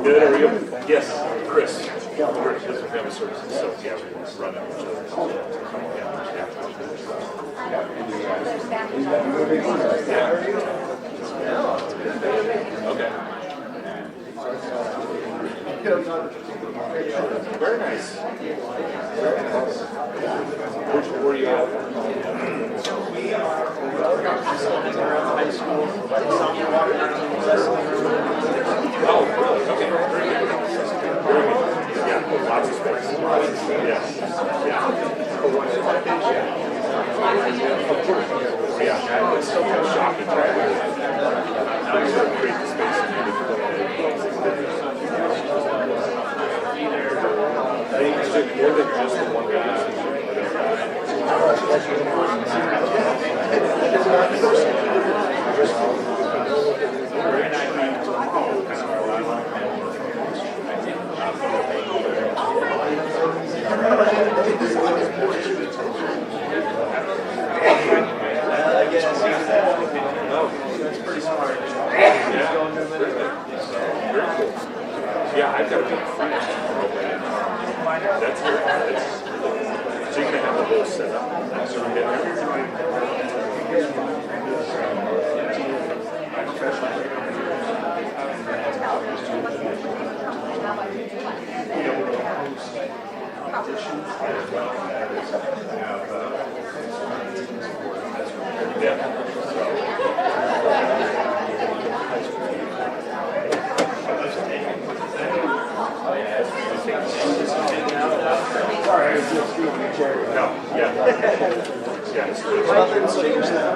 Good, are you? Yes, Chris. Chris is family services, so yeah, we run it with each other. Okay. Very nice. Where are you at? We are high school. Oh, really? Okay. Very good. Very good. Yeah, lots of space. Yeah. Yeah. Yeah, it's so kind of shocking, right? Now you sort of create the space and I think it's just more than just the one guy. That's pretty smart. Yeah, I've got to be French. That's so you're gonna have the whole setup. So we get Sorry, I was just speaking in the chair. no, yeah. Yeah. Nothing's changed now.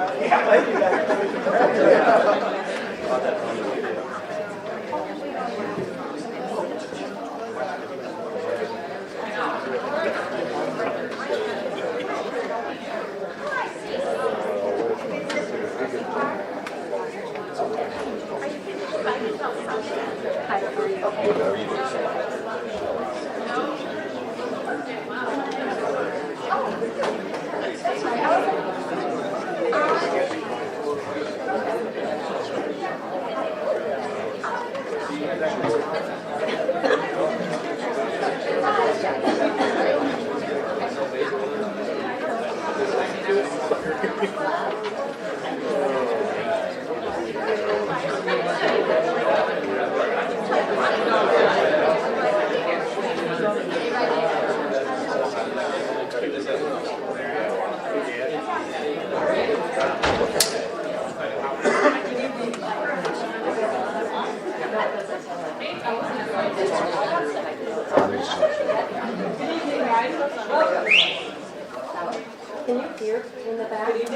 Can you hear in the back? It's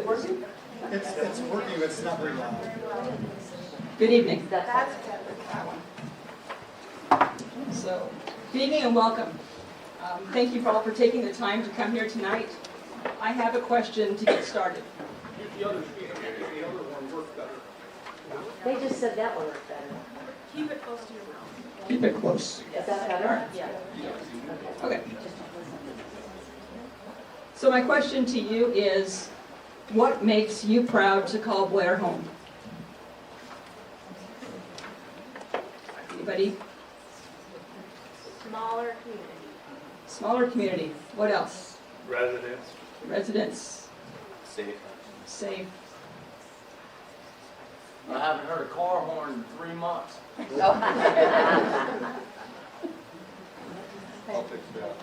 working, but it's not very loud. Good evening. That's So, good evening and welcome. Thank you all for taking the time to come here tonight. I have a question to get started. They just said that one was better. Keep it close to your mouth. Keep it close. Is that better? Yeah. Okay. So my question to you is, what makes you proud to call Blair home? Anybody? Smaller community. Smaller community. What else? Residents. Residents. Safe. Safe. I haven't heard a car horn in 3 months. I'll fix that.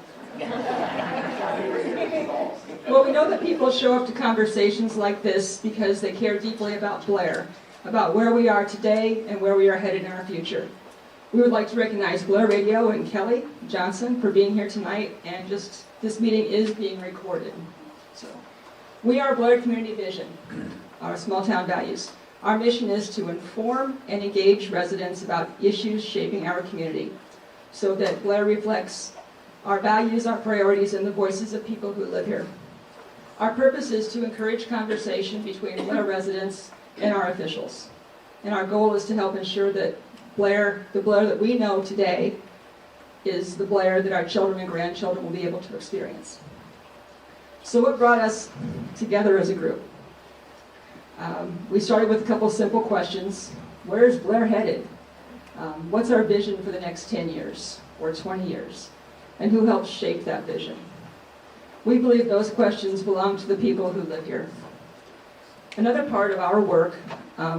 Well, we know that people show up to conversations like this because they care deeply about Blair, about where we are today and where we are headed in our future. We would like to recognize Blair Radio and Kelly Johnson for being here tonight, and just, this meeting is being recorded. So, we are Blair Community Vision, our small town values. Our mission is to inform and engage residents about issues shaping our community, so that Blair reflects our values, our priorities, and the voices of people who live here. Our purpose is to encourage conversation between Blair residents and our officials. And our goal is to help ensure that the Blair that we know today is the Blair that our children and grandchildren will be able to experience. So what brought us together as a group? We started with a couple simple questions. Where's Blair headed? What's our vision for the next 10 years or 20 years? And who helps shape that vision? We believe those questions belong to the people who live here. Another part of our work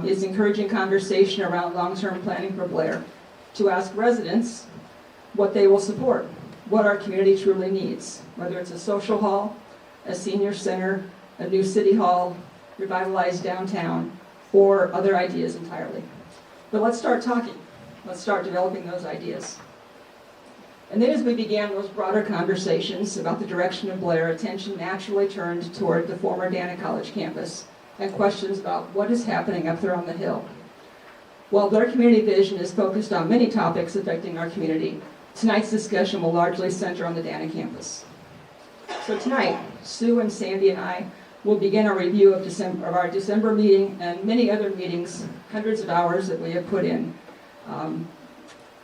is encouraging conversation around long-term planning for Blair, to ask residents what they will support, what our community truly needs, whether it's a social hall, a senior center, a new city hall, revitalized downtown, or other ideas entirely. But let's start talking. Let's start developing those ideas. And then as we began those broader conversations about the direction of Blair, attention naturally turned toward the former Dana College campus and questions about what is happening up there on the hill. While Blair Community Vision is focused on many topics affecting our community, tonight's discussion will largely center on the Dana campus. So tonight, Sue and Sandy and I will begin our review of our December meeting and many other meetings, hundreds of hours that we have put in, and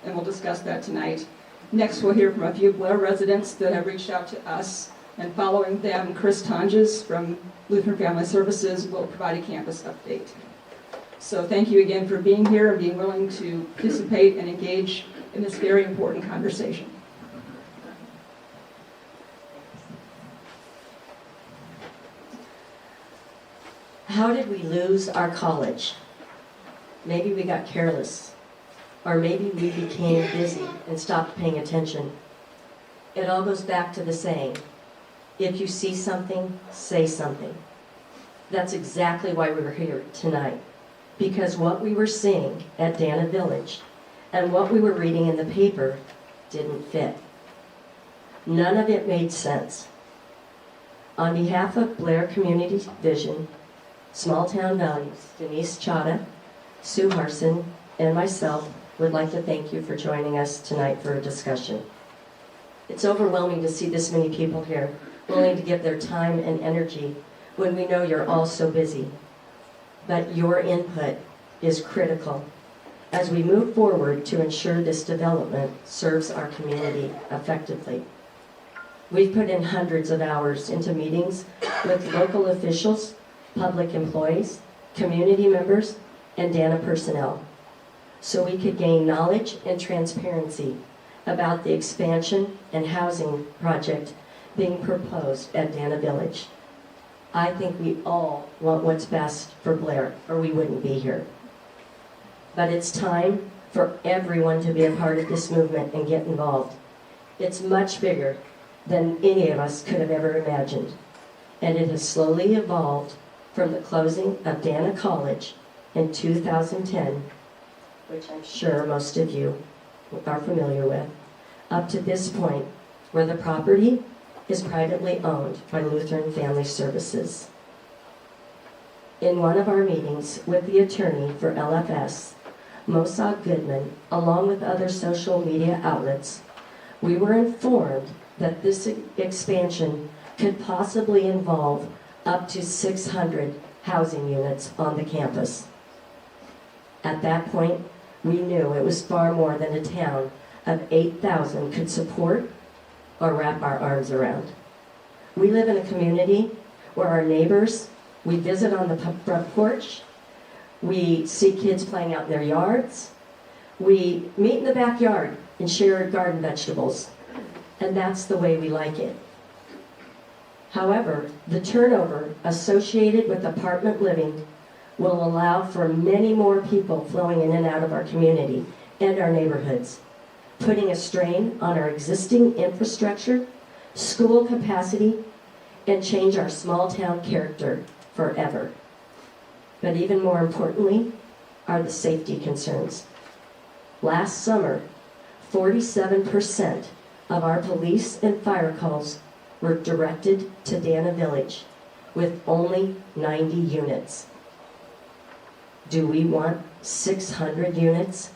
we'll discuss that tonight. Next, we'll hear from a few Blair residents that have reached out to us, and following them, Chris Tonges from Lutheran Family Services will provide a campus update. So thank you again for being here and being willing to participate and engage in this very important conversation. How did we lose our college? Maybe we got careless, or maybe we became busy and stopped paying attention. It all goes back to the saying, if you see something, say something. That's exactly why we were here tonight, because what we were seeing at Dana Village and what we were reading in the paper didn't fit. None of it made sense. On behalf of Blair Community Vision, Small Town Values, Denise Chada, Sue Harson, and myself would like to thank you for joining us tonight for a discussion. It's overwhelming to see this many people here willing to give their time and energy when we know you're all so busy. But your input is critical as we move forward to ensure this development serves our community effectively. We've put in hundreds of hours into meetings with local officials, public employees, community members, and Dana personnel, so we could gain knowledge and transparency about the expansion and housing project being proposed at Dana Village. I think we all want what's best for Blair, or we wouldn't be here. But it's time for everyone to be a part of this movement and get involved. It's much bigger than any of us could have ever imagined, and it has slowly evolved from the closing of Dana College in 2010, which I'm sure most of you are familiar with, up to this point where the property is privately owned by Lutheran Family Services. In one of our meetings with the attorney for LFS, Mossad Goodman, along with other social media outlets, we were informed that this expansion could possibly involve up to 600 housing units on the campus. At that point, we knew it was far more than a town of 8,000 could support or wrap our arms around. We live in a community where our neighbors, we visit on the front porch, we see kids playing out in their yards, we meet in the backyard and share garden vegetables, and that's the way we like it. However, the turnover associated with apartment living will allow for many more people flowing in and out of our community and our neighborhoods, putting a strain on our existing infrastructure, school capacity, and change our small town character forever. But even more importantly are the safety concerns. Last summer, 47% of our police and fire calls were directed to Dana Village, with only 90 units. Do we want 600 units?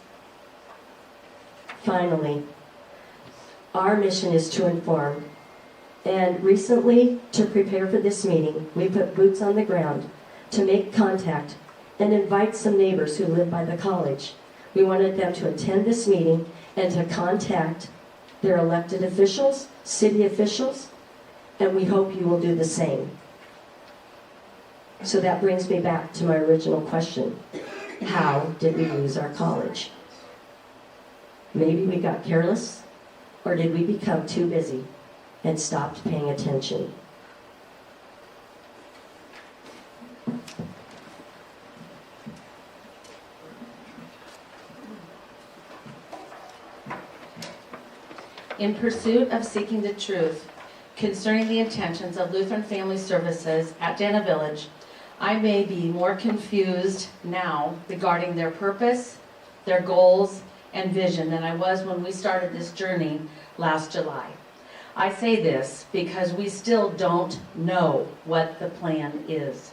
Finally, our mission is to inform. And recently, to prepare for this meeting, we put boots on the ground to make contact and invite some neighbors who live by the college. We wanted them to attend this meeting and to contact their elected officials, city officials, and we hope you will do the same. So that brings me back to my original question. How did we lose our college? Maybe we got careless, or did we become too busy and stopped paying attention? In pursuit of seeking the truth concerning the intentions of Lutheran Family Services at Dana Village, I may be more confused now regarding their purpose, their goals, and vision than I was when we started this journey last July. I say this because we still don't know what the plan is.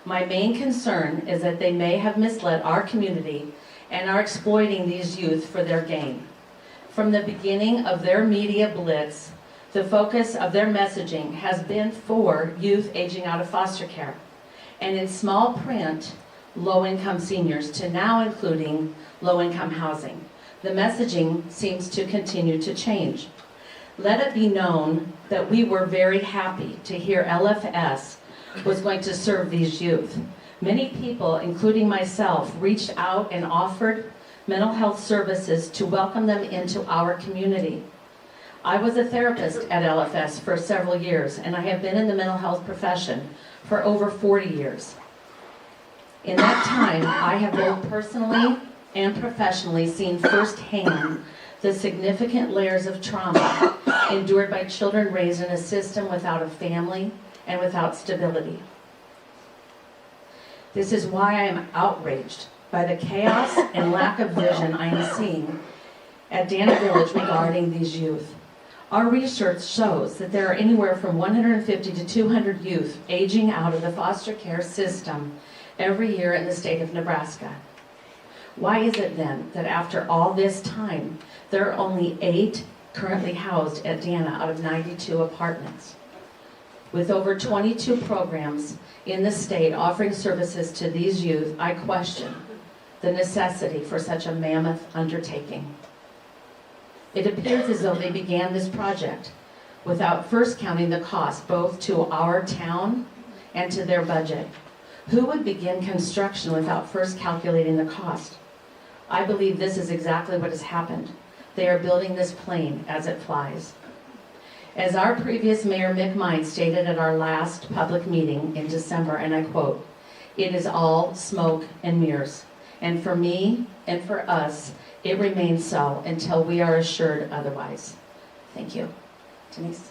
My main concern is that they may have misled our community and are exploiting these youth for their gain. From the beginning of their media blitz, the focus of their messaging has been for youth aging out of foster care, and in small print, low-income seniors, to now including low-income housing. The messaging seems to continue to change. Let it be known that we were very happy to hear LFS was going to serve these youth. Many people, including myself, reached out and offered mental health services to welcome them into our community. I was a therapist at LFS for several years, and I have been in the mental health profession for over 40 years. In that time, I have both personally and professionally seen firsthand the significant layers of trauma endured by children raised in a system without a family and without stability. This is why I am outraged by the chaos and lack of vision I am seeing at Dana Village regarding these youth. Our research shows that there are anywhere from 150 to 200 youth aging out of the foster care system every year in the state of Nebraska. Why is it then that after all this time, there are only 8 currently housed at Dana out of 92 apartments? With over 22 programs in the state offering services to these youth, I question the necessity for such a mammoth undertaking. It appears as though they began this project without first counting the cost both to our town and to their budget. Who would begin construction without first calculating the cost? I believe this is exactly what has happened. They are building this plane as it flies. As our previous Mayor Mick Mine stated at our last public meeting in December, and I quote, "It is all smoke and mirrors. And for me and for us, it remains so until we are assured otherwise." Thank you. Denise?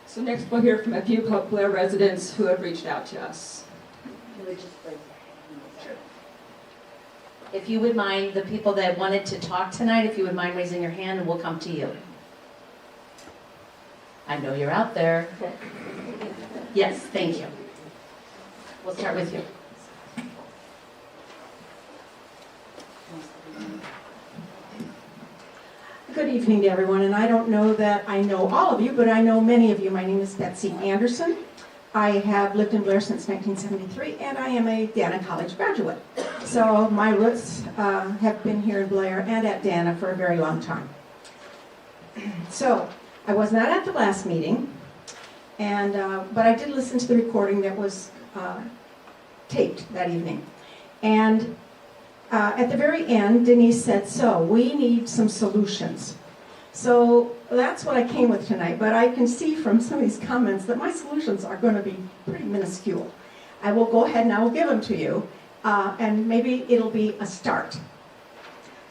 So next we'll hear from a few Blair residents who have reached out to us. If you would mind, the people that wanted to talk tonight, if you would mind raising your hand and we'll come to you. I know you're out there. Yes, thank you. We'll start with you. Good evening to everyone, and I don't know that I know all of you, but I know many of you. My name is Betsy Anderson. I have lived in Blair since 1973, and I am a Dana College graduate. So my roots have been here in Blair and at Dana for a very long time. So I was not at the last meeting, and but I did listen to the recording that was taped that evening. And at the very end, Denise said, "So we need some solutions." So that's what I came with tonight, but I can see from some of these comments that my solutions are going to be pretty minuscule. I will go ahead and I will give them to you. and maybe it'll be a start.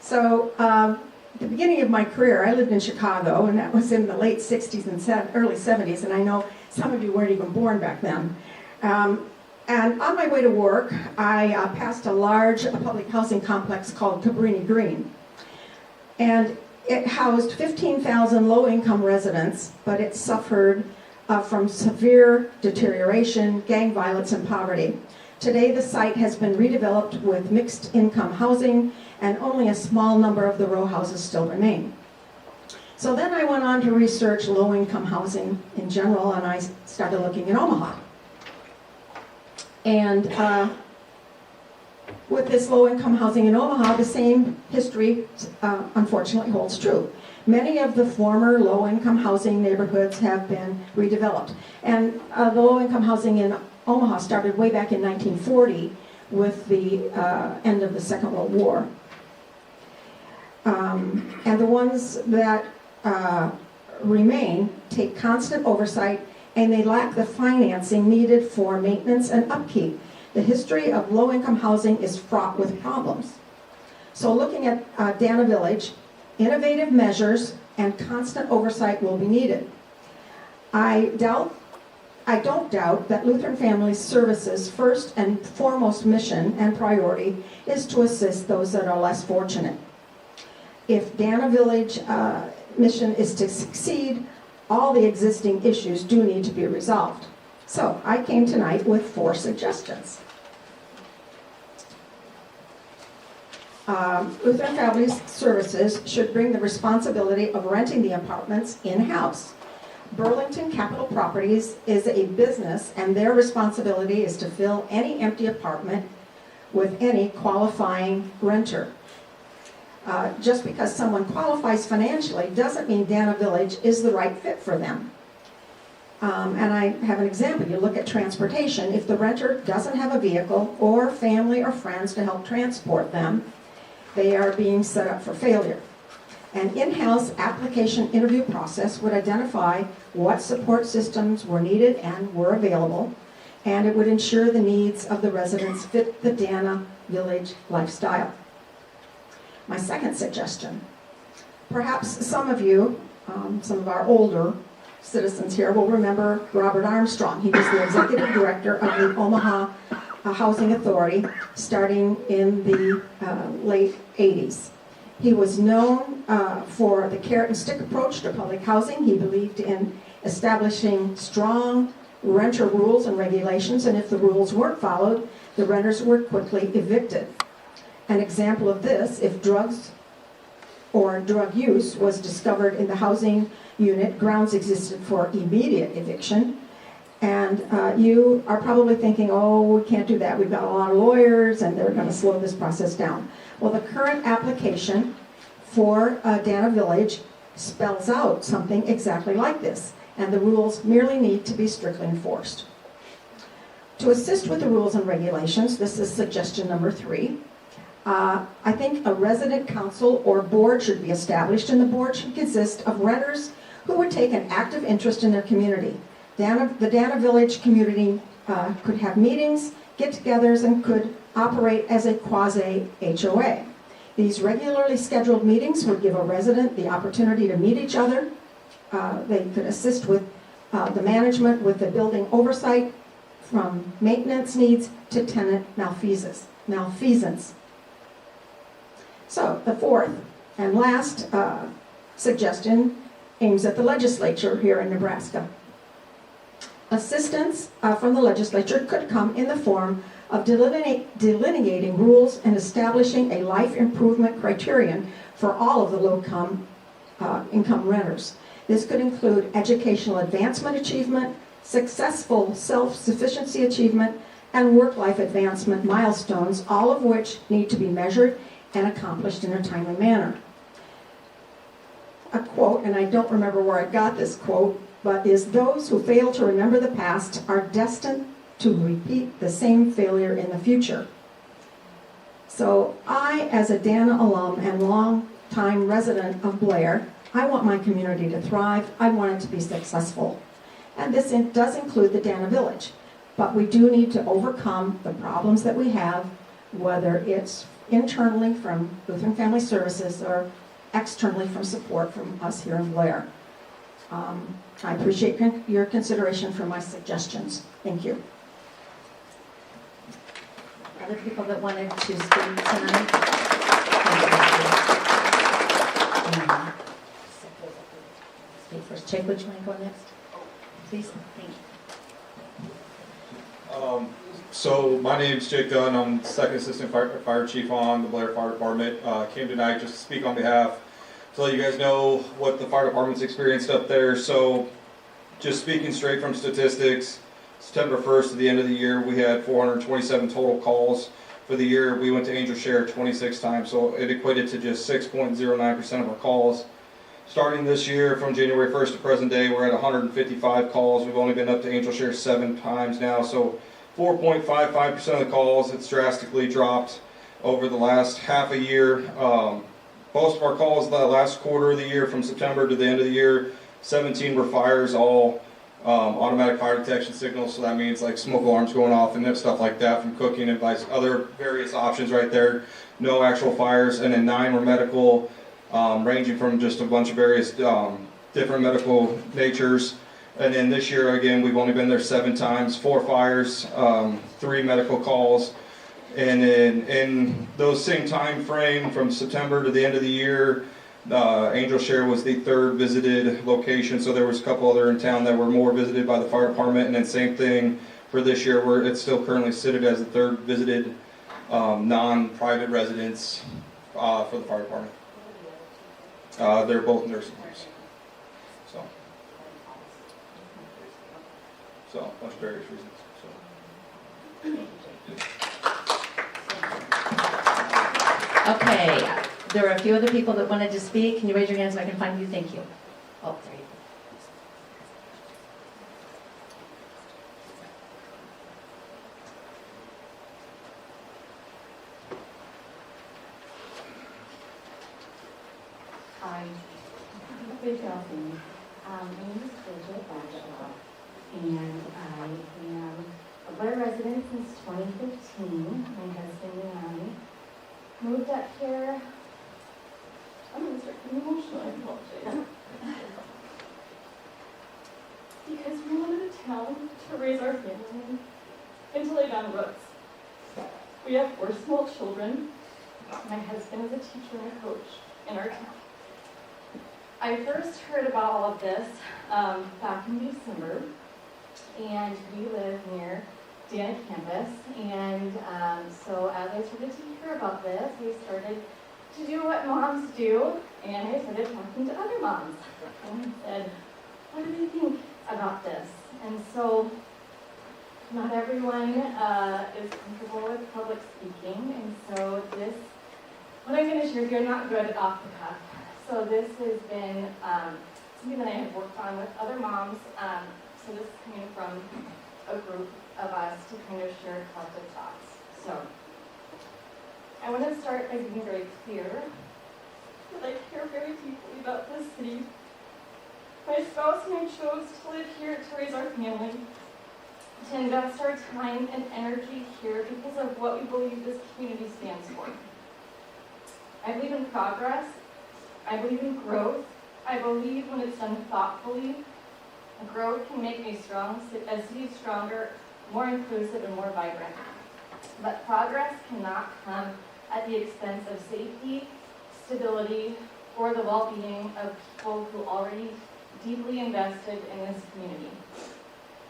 So, at the beginning of my career, I lived in Chicago, and that was in the late 60s and early 70s, and I know some of you weren't even born back then. And on my way to work, I passed a large public housing complex called Cabrini Green. And it housed 15,000 low-income residents, but it suffered from severe deterioration, gang violence, and poverty. Today, the site has been redeveloped with mixed-income housing, and only a small number of the row houses still remain. So then I went on to research low-income housing in general, and I started looking in Omaha. And with this low-income housing in Omaha, the same history, unfortunately, holds true. Many of the former low-income housing neighborhoods have been redeveloped. And the low-income housing in Omaha started way back in 1940 with the end of the Second World War. And the ones that remain take constant oversight, and they lack the financing needed for maintenance and upkeep. The history of low-income housing is fraught with problems. So looking at Dana Village, innovative measures and constant oversight will be needed. I don't doubt that Lutheran Family Services' first and foremost mission and priority is to assist those that are less fortunate. If Dana Village mission is to succeed, all the existing issues do need to be resolved. So I came tonight with 4 suggestions. Lutheran Family Services should bring the responsibility of renting the apartments in-house. Burlington Capital Properties is a business, and their responsibility is to fill any empty apartment with any qualifying renter. Just because someone qualifies financially doesn't mean Dana Village is the right fit for them. And I have an example. You look at transportation. If the renter doesn't have a vehicle or family or friends to help transport them, they are being set up for failure. An in-house application interview process would identify what support systems were needed and were available, and it would ensure the needs of the residents fit the Dana Village lifestyle. My second suggestion, perhaps some of you, some of our older citizens here will remember Robert Armstrong. He was the executive director of the Omaha Housing Authority starting in the late 80s. He was known for the carrot and stick approach to public housing. He believed in establishing strong renter rules and regulations, and if the rules weren't followed, the renters were quickly evicted. An example of this, if drugs or drug use was discovered in the housing unit, grounds existed for immediate eviction. And you are probably thinking, oh, we can't do that. We've got a lot of lawyers, and they're going to slow this process down. Well, the current application for Dana Village spells out something exactly like this, and the rules merely need to be strictly enforced. To assist with the rules and regulations, this is suggestion number 3. I think a resident council or board should be established, and the board should consist of renters who would take an active interest in their community. The Dana Village community could have meetings, get-togethers, and could operate as a quasi-HOA. These regularly scheduled meetings would give a resident the opportunity to meet each other. They could assist with the management, with the building oversight, from maintenance needs to tenant malfeasance. So the 4th and last suggestion aims at the legislature here in Nebraska. Assistance from the legislature could come in the form of delineating rules and establishing a life improvement criterion for all of the low-income renters. This could include educational advancement achievement, successful self-sufficiency achievement, and work-life advancement milestones, all of which need to be measured and accomplished in a timely manner. A quote, and I don't remember where I got this quote, but is, "Those who fail to remember the past are destined to repeat the same failure in the future." So I, as a Dana alum and long-time resident of Blair, I want my community to thrive. I want it to be successful. And this does include the Dana Village. But we do need to overcome the problems that we have whether it's internally from Lutheran Family Services or externally from support from us here in Blair. I appreciate your consideration for my suggestions. Thank you. Other people that wanted to speak tonight? Speak first. Jake, would you want to go next? Please, thank you. So my name's Jake Dunn. I'm second assistant fire chief on the Blair Fire Department. Came tonight just to speak on behalf to let you guys know what the fire department's experienced up there. So just speaking straight from statistics, September 1st to the end of the year, we had 427 total calls. For the year, we went to Angel Share 26 times, so it equated to just 6.09% of our calls. Starting this year, from January 1st to present day, we're at 155 calls. We've only been up to Angel Share 7 times now, so 4.55% of the calls. It's drastically dropped over the last half a year. Most of our calls the last quarter of the year, from September to the end of the year, 17 were fires, all automatic fire detection signals, so that means like smoke alarms going off and stuff like that from cooking and other various options right there. No actual fires, and then 9 were medical, ranging from just a bunch of various different medical natures. And then this year, again, we've only been there 7 times, 4 fires, 3 medical calls. And then in those same time frame, from September to the end of the year, Angel Share was the 3rd visited location, so there was a couple other in town that were more visited by the fire department. And then same thing for this year, where it's still currently cited as the 3rd visited non-private residence for the fire department. They're both nursing homes. So a bunch of various reasons. Okay, there were a few other people that wanted to speak. Can you raise your hand so I can find you? Thank you. Oh, there you go. Hi. Big Dolphin. My name is Bridget Bagwell, and I am a Blair resident since 2015. My husband and I moved up here. I'm going to start getting emotional, I apologize. Because we wanted a town to raise our family and to lay down roots. We have 4 small children. My husband is a teacher and a coach in our town. I first heard about all of this back in December, and we live near Dana campus, and so as I started to hear about this, I started to do what moms do, and I started talking to other moms, and I said, what do they think about this? And so not everyone is comfortable with public speaking, and so what I'm going to share here, not good off the cuff. So this has been something that I have worked on with other moms. So this is coming from a group of us to kind of share collective thoughts. So I want to start by being very clear that I care very deeply about this city. My spouse and I chose to live here to raise our family, to invest our time and energy here because of what we believe this community stands for. I believe in progress. I believe in growth. I believe when it's done thoughtfully, growth can make a city stronger, more inclusive, and more vibrant. But progress cannot come at the expense of safety, stability, or the well-being of people who already deeply invested in this community.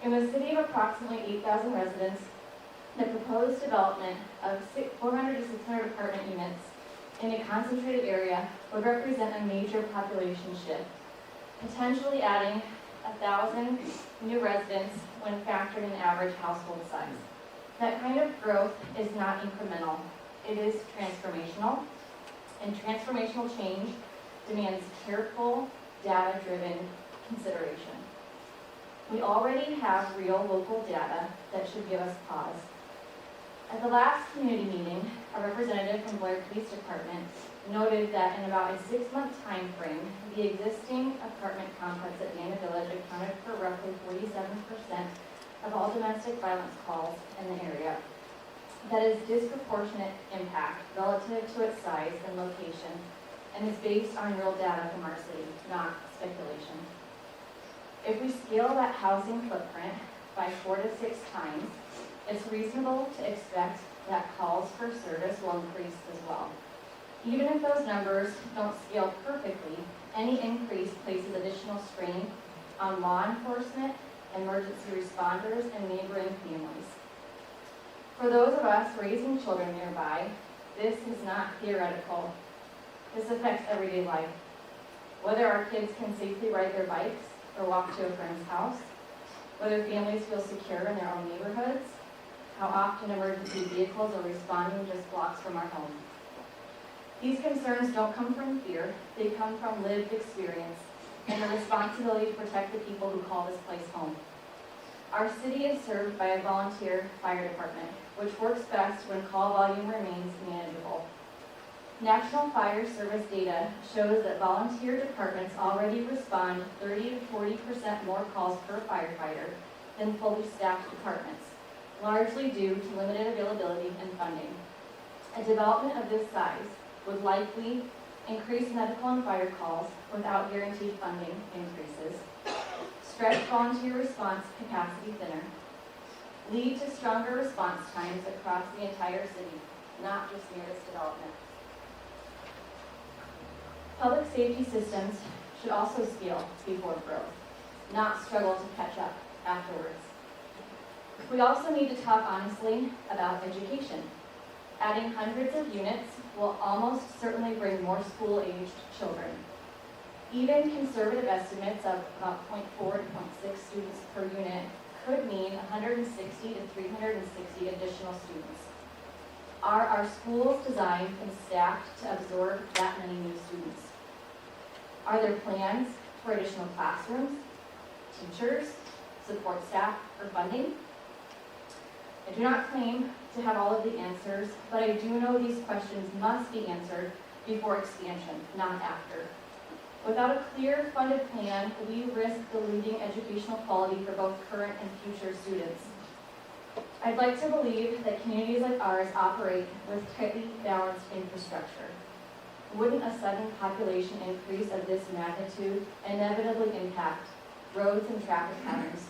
In a city of approximately 8,000 residents, the proposed development of 400 to 600 apartment units in a concentrated area would represent a major population shift, potentially adding 1,000 new residents when factored in average household size. That kind of growth is not incremental. It is transformational, and transformational change demands careful, data-driven consideration. We already have real local data that should give us pause. At the last community meeting, a representative from Blair Police Department noted that in about a 6-month time frame, the existing apartment complex at Dana Village accounted for roughly 47% of all domestic violence calls in the area. that is disproportionate impact relative to its size and location, and is based on real data from our city, not speculation. If we scale that housing footprint by 4 to 6 times, it's reasonable to expect that calls for service will increase as well. Even if those numbers don't scale perfectly, any increase places additional strain on law enforcement, emergency responders, and neighboring families. For those of us raising children nearby, this is not theoretical. This affects everyday life. Whether our kids can safely ride their bikes or walk to a friend's house, whether families feel secure in their own neighborhoods, how often emergency vehicles are responding just blocks from our home. These concerns don't come from fear, they come from lived experience and the responsibility to protect the people who call this place home. Our city is served by a volunteer fire department, which works best when call volume remains manageable. National Fire Service data shows that volunteer departments already respond 30 to 40% more calls per firefighter than fully staffed departments, largely due to limited availability and funding. A development of this size would likely increase medical and fire calls without guaranteed funding increases, stretch volunteer response capacity thinner, lead to stronger response times across the entire city, not just near this development. Public safety systems should also scale before growth, not struggle to catch up afterwards. We also need to talk honestly about education. Adding hundreds of units will almost certainly bring more school-aged children. Even conservative estimates of about 0.4 to 0.6 students per unit could mean 160 to 360 additional students. Are our schools designed and staffed to absorb that many new students? Are there plans for additional classrooms, teachers, support staff, or funding? I do not claim to have all of the answers, but I do know these questions must be answered before expansion, not after. Without a clear funded plan, we risk diluting educational quality for both current and future students. I'd like to believe that communities like ours operate with tightly balanced infrastructure. Wouldn't a sudden population increase of this magnitude inevitably impact roads and traffic patterns,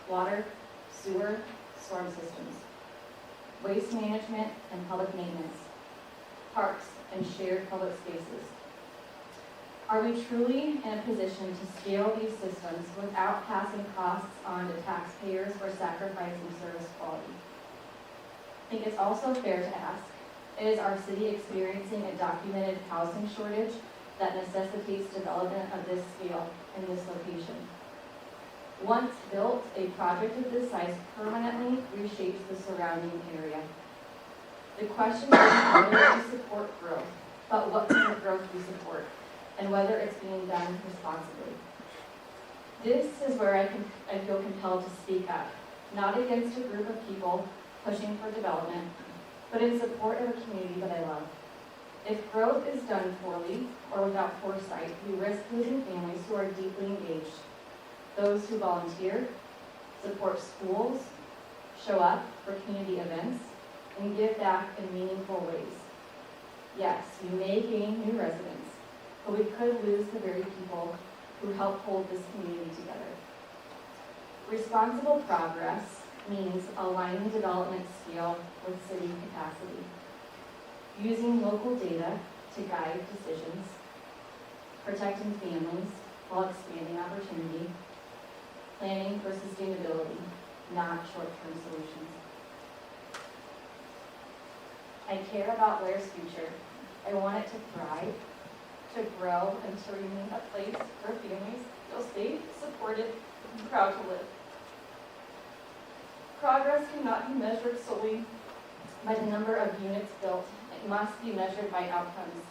water, sewer, storm systems, waste management and public maintenance, parks and shared public spaces? Are we truly in a position to scale these systems without passing costs on to taxpayers or sacrificing service quality? I think it's also fair to ask, is our city experiencing a documented housing shortage that necessitates development of this scale in this location? Once built, a project of this size permanently reshapes the surrounding area. The question isn't whether we support growth, but what kind of growth we support, and whether it's being done responsibly. This is where I feel compelled to speak up, not against a group of people pushing for development, but in support of a community that I love. If growth is done poorly or without foresight, we risk losing families who are deeply engaged, those who volunteer, support schools, show up for community events, and give back in meaningful ways. Yes, we may gain new residents, but we could lose the very people who help hold this community together. Responsible progress means aligning development scale with city capacity, using local data to guide decisions, protecting families while expanding opportunity, planning for sustainability, not short-term solutions. I care about Blair's future. I want it to thrive, to grow, and to remain a place where families feel safe, supported, and proud to live. Progress cannot be measured solely by the number of units built. It must be measured by outcomes.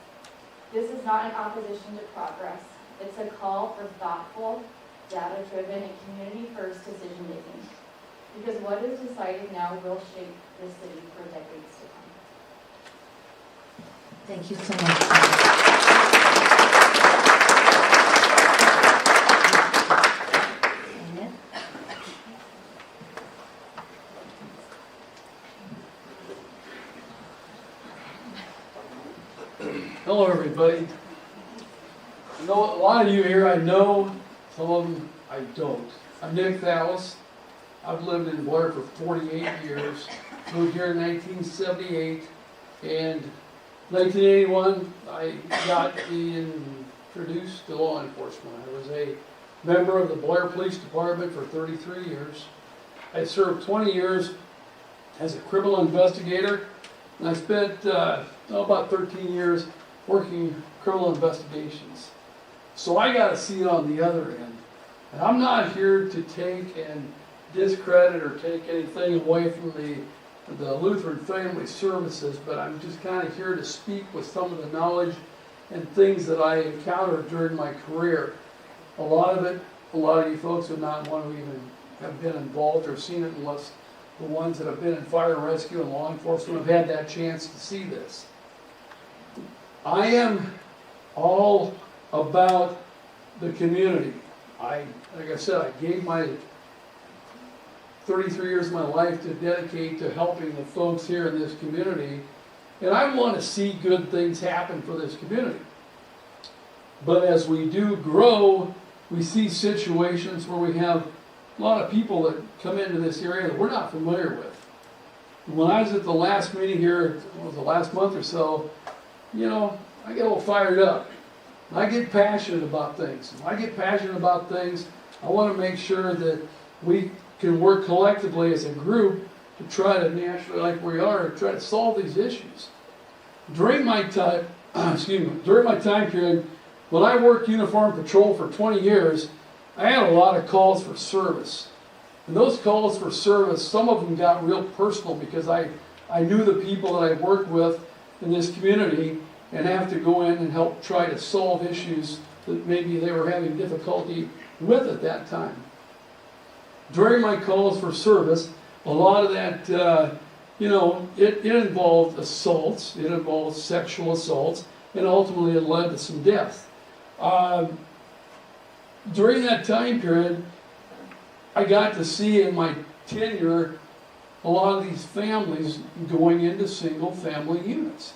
This is not an opposition to progress. It's a call for thoughtful, data-driven, and community-first decision-making. Because what is decided now will shape this city for decades to come. Thank you so much. of you here I know, some of them I don't. I'm Nick Thallis. I've lived in Blair for 48 years. Moved here in 1978, and 1981 I got introduced to law enforcement. I was a member of the Blair Police Department for 33 years. I served 20 years as a criminal investigator, and I spent about 13 years working criminal investigations. So I got a seat on the other end. And I'm not here to take and discredit or take anything away from the Lutheran Family Services, but I'm just kind of here to speak with some of the knowledge and things that I encountered during my career. A lot of you folks would not want to even have been involved or seen it unless the ones that have been in fire and rescue and law enforcement have had that chance to see this. I am all about the community. Like I said, I gave my 33 years of my life to dedicate to helping the folks here in this community, and I want to see good things happen for this community. But as we do grow, we see situations where we have a lot of people that come into this area that we're not familiar with. When I was at the last meeting here, the last month or so, I get a little fired up. I get passionate about things. When I get passionate about things, I want to make sure that we can work collectively as a group to try to naturally, like we are, try to solve these issues. During my time, during my time period, when I worked uniform patrol for 20 years, I had a lot of calls for service. And those calls for service, some of them got real personal because I knew the people that I worked with in this community and have to go in and help try to solve issues that maybe they were having difficulty with at that time. During my calls for service, a lot of that, it involved assaults, it involved sexual assaults, and ultimately it led to some death. During that time period, I got to see in my tenure a lot of these families going into single family units.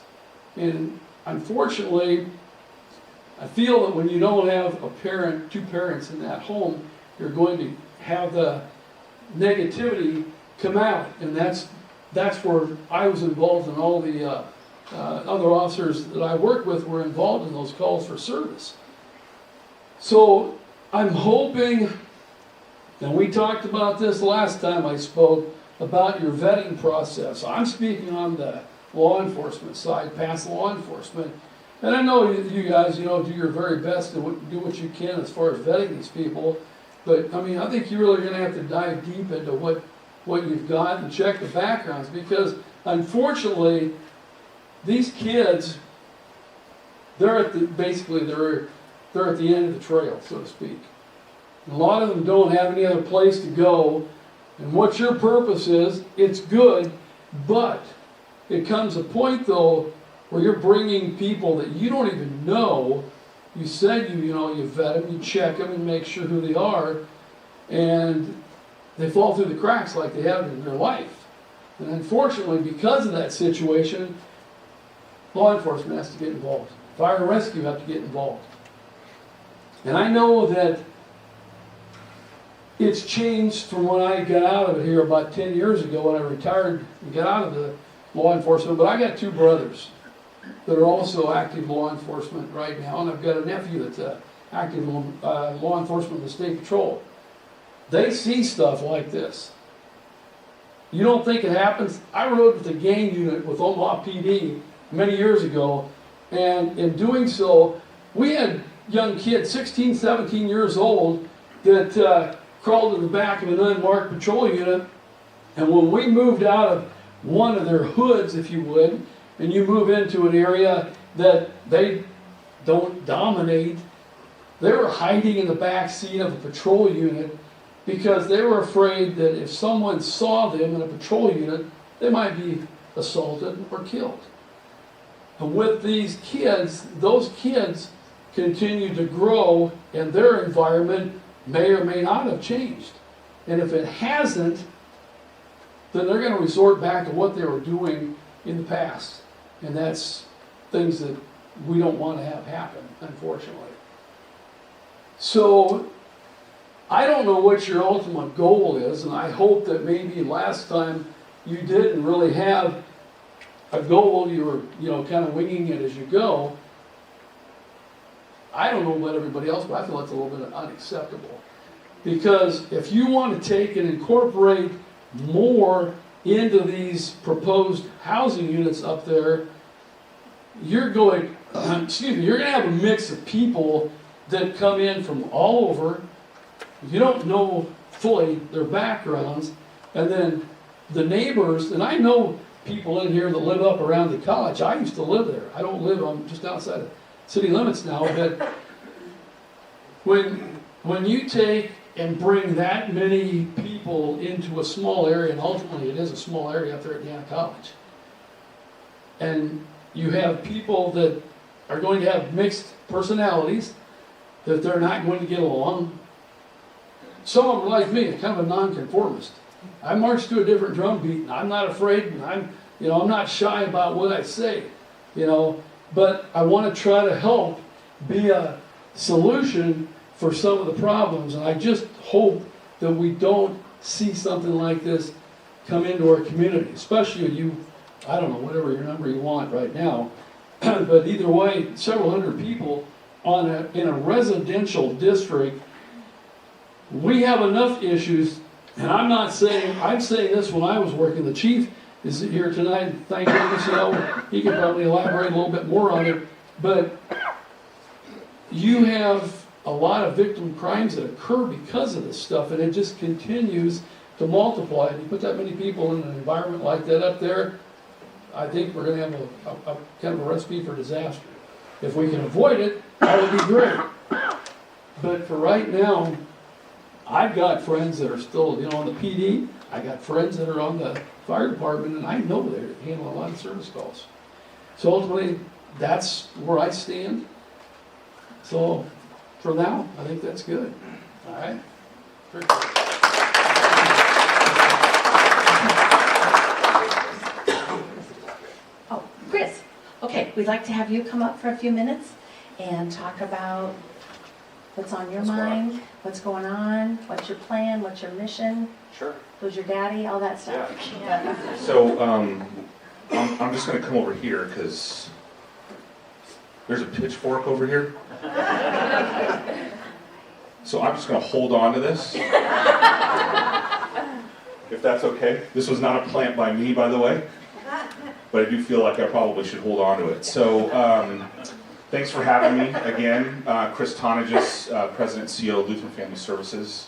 And unfortunately, I feel that when you don't have two parents in that home, you're going to have the negativity come out. And that's where I was involved, and all the other officers that I worked with were involved in those calls for service. So I'm hoping, and we talked about this last time I spoke, about your vetting process. I'm speaking on the law enforcement side, past law enforcement. And I know you guys, do your very best to do what you can as far as vetting these people. But, I think you're really going to have to dive deep into what you've got and check the backgrounds, because, unfortunately, these kids, they're at the end of the trail, so to speak. And a lot of them don't have any other place to go. And what your purpose is, it's good, but it comes a point, though, where you're bringing people that you don't even know. You said you vet them, you check them, and make sure who they are, and they fall through the cracks like they have in their life. And unfortunately, because of that situation, law enforcement has to get involved. Fire and rescue have to get involved. And I know that it's changed from when I got out of it here about 10 years ago when I retired and got out of the law enforcement. But I got two brothers that are also active law enforcement right now, and I've got a nephew that's active law enforcement in the state patrol. They see stuff like this. You don't think it happens? I rode with the gang unit with Omaha PD many years ago, and in doing so, we had young kids, 16, 17 years old, that crawled in the back of an unmarked patrol unit, and when we moved out of one of their hoods, if you would, and you move into an area that they don't dominate, they were hiding in the back seat of a patrol unit because they were afraid that if someone saw them in a patrol unit, they might be assaulted or killed. And with these kids, those kids continue to grow, and their environment may or may not have changed. And if it hasn't, then they're going to resort back to what they were doing in the past. And that's things that we don't want to have happen, unfortunately. So I don't know what your ultimate goal is, and I hope that maybe last time you didn't really have a goal, you were, kind of winging it as you go. I don't know about everybody else, but I feel that's a little bit unacceptable. Because if you want to take and incorporate more into these proposed housing units up there, you're going to have a mix of people that come in from all over. You don't know fully their backgrounds, and then the neighbors, and I know people in here that live up around the college. I used to live there. I don't live, I'm just outside of city limits now, but when you take and bring that many people into a small area, and ultimately it is a small area up there at Indiana College, and you have people that are going to have mixed personalities, that they're not going to get along. Some of them, like me, are kind of a nonconformist. I march to a different drum beat, and I'm not afraid, and I'm not shy about what I say, but I want to try to help be a solution for some of the problems, and I just hope that we don't see something like this come into our community, especially I don't know, whatever your number you want right now, but either way, several hundred people in a residential district. We have enough issues, and I'm saying this when I was working. The chief is here tonight, thank goodness, he could probably elaborate a little bit more on it, but you have a lot of victim crimes that occur because of this stuff, and it just continues to multiply. And you put that many people in an environment like that up there, I think we're going to have a kind of a recipe for disaster. If we can avoid it, that would be great. But for right now, I've got friends that are still, on the PD. I got friends that are on the fire department, and I know they handle a lot of service calls. So ultimately, that's where I stand. So for now, I think that's good. All right? Very good. Oh, Chris. Okay, we'd like to have you come up for a few minutes and talk about what's on your mind, what's going on, what's your plan, what's your mission, Sure. who's your daddy, all that stuff. Yeah. So I'm just going to come over here because there's a pitchfork over here. So I'm just going to hold on to this. If that's okay. This was not a plant by me, by the way. But I do feel like I probably should hold on to it. So thanks for having me again. Chris Tonagis, President and CEO of Lutheran Family Services.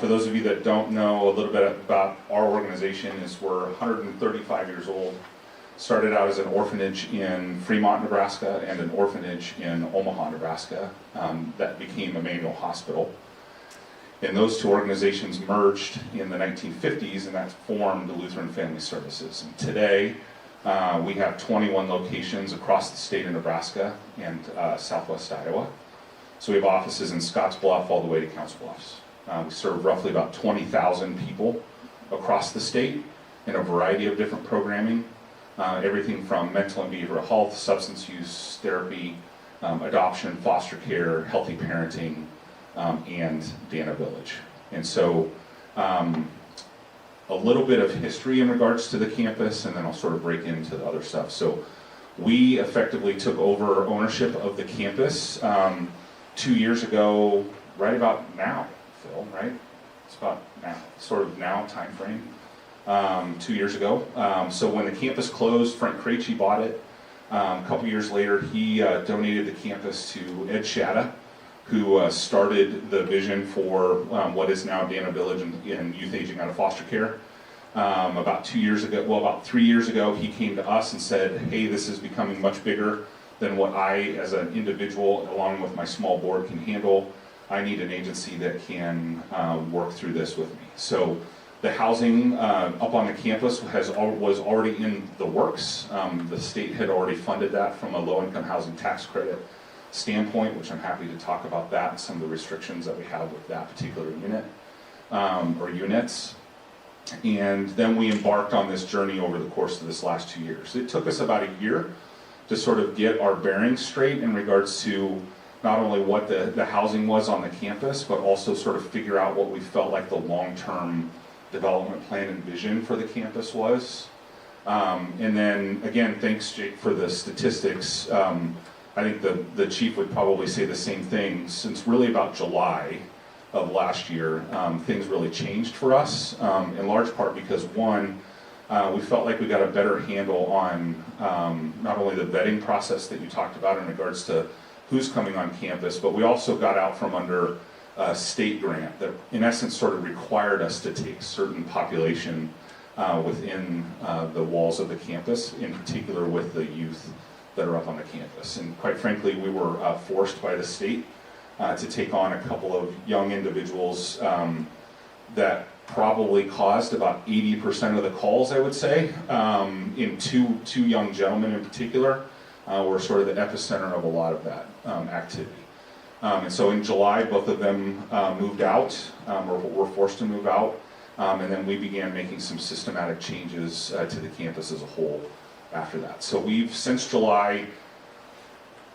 For those of you that don't know a little bit about our organization, we're 135 years old. Started out as an orphanage in Fremont, Nebraska, and an orphanage in Omaha, Nebraska, that became Emmanuel Hospital. And those two organizations merged in the 1950s, and that formed the Lutheran Family Services. And today, we have 21 locations across the state of Nebraska and southwest Iowa. So we have offices in Scottsbluff all the way to Council Bluffs. We serve roughly about 20,000 people across the state in a variety of different programming. Everything from mental and behavioral health, substance use therapy, adoption, foster care, healthy parenting, and Dana Village. And so a little bit of history in regards to the campus, and then I'll sort of break into the other stuff. So we effectively took over ownership of the campus 2 years ago, right about now, Phil, right? It's about now, sort of now time frame. 2 years ago. So when the campus closed, Frank Krejci bought it. A couple years later, he donated the campus to Ed Shatta, who started the vision for what is now Dana Village and youth aging out of foster care. About 2 years ago, about 3 years ago, he came to us and said, hey, this is becoming much bigger than what I, as an individual, along with my small board, can handle. I need an agency that can work through this with me. So the housing up on the campus was already in the works. The state had already funded that from a low-income housing tax credit standpoint, which I'm happy to talk about that and some of the restrictions that we have with that particular unit or units. And then we embarked on this journey over the course of this last 2 years. It took us about a year to sort of get our bearings straight in regards to not only what the housing was on the campus, but also sort of figure out what we felt like the long-term development plan and vision for the campus was. And then, again, thanks, Jake, for the statistics. I think the chief would probably say the same thing. Since really about July of last year, things really changed for us, in large part because, one, we felt like we got a better handle on not only the vetting process that you talked about in regards to who's coming on campus, but we also got out from under a state grant that in essence sort of required us to take certain population within the walls of the campus, in particular with the youth that are up on the campus. And quite frankly, we were forced by the state to take on a couple of young individuals that probably caused about 80% of the calls, I would say, in two young gentlemen in particular, were sort of the epicenter of a lot of that activity. And so in July, both of them moved out, or were forced to move out, and then we began making some systematic changes to the campus as a whole after that. So we've, since July,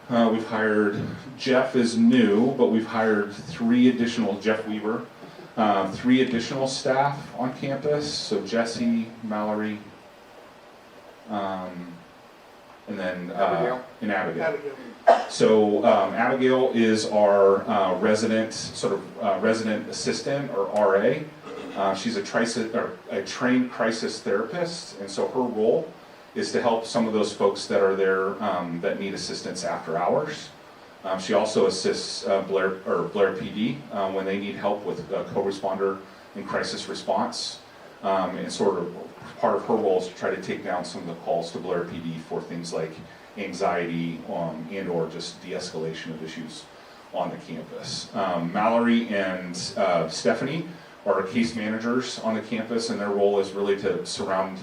we've hired, Jeff is new, but we've hired Jeff Weaver, 3 additional staff on campus, so Jesse, Mallory, and then Abigail. So Abigail is our resident assistant, or RA. She's a trained crisis therapist, and so her role is to help some of those folks that are there that need assistance after hours. She also assists Blair PD when they need help with co-responder and crisis response. And sort of part of her role is to try to take down some of the calls to Blair PD for things like anxiety and or just de-escalation of issues on the campus. Mallory and Stephanie are case managers on the campus, and their role is really to surround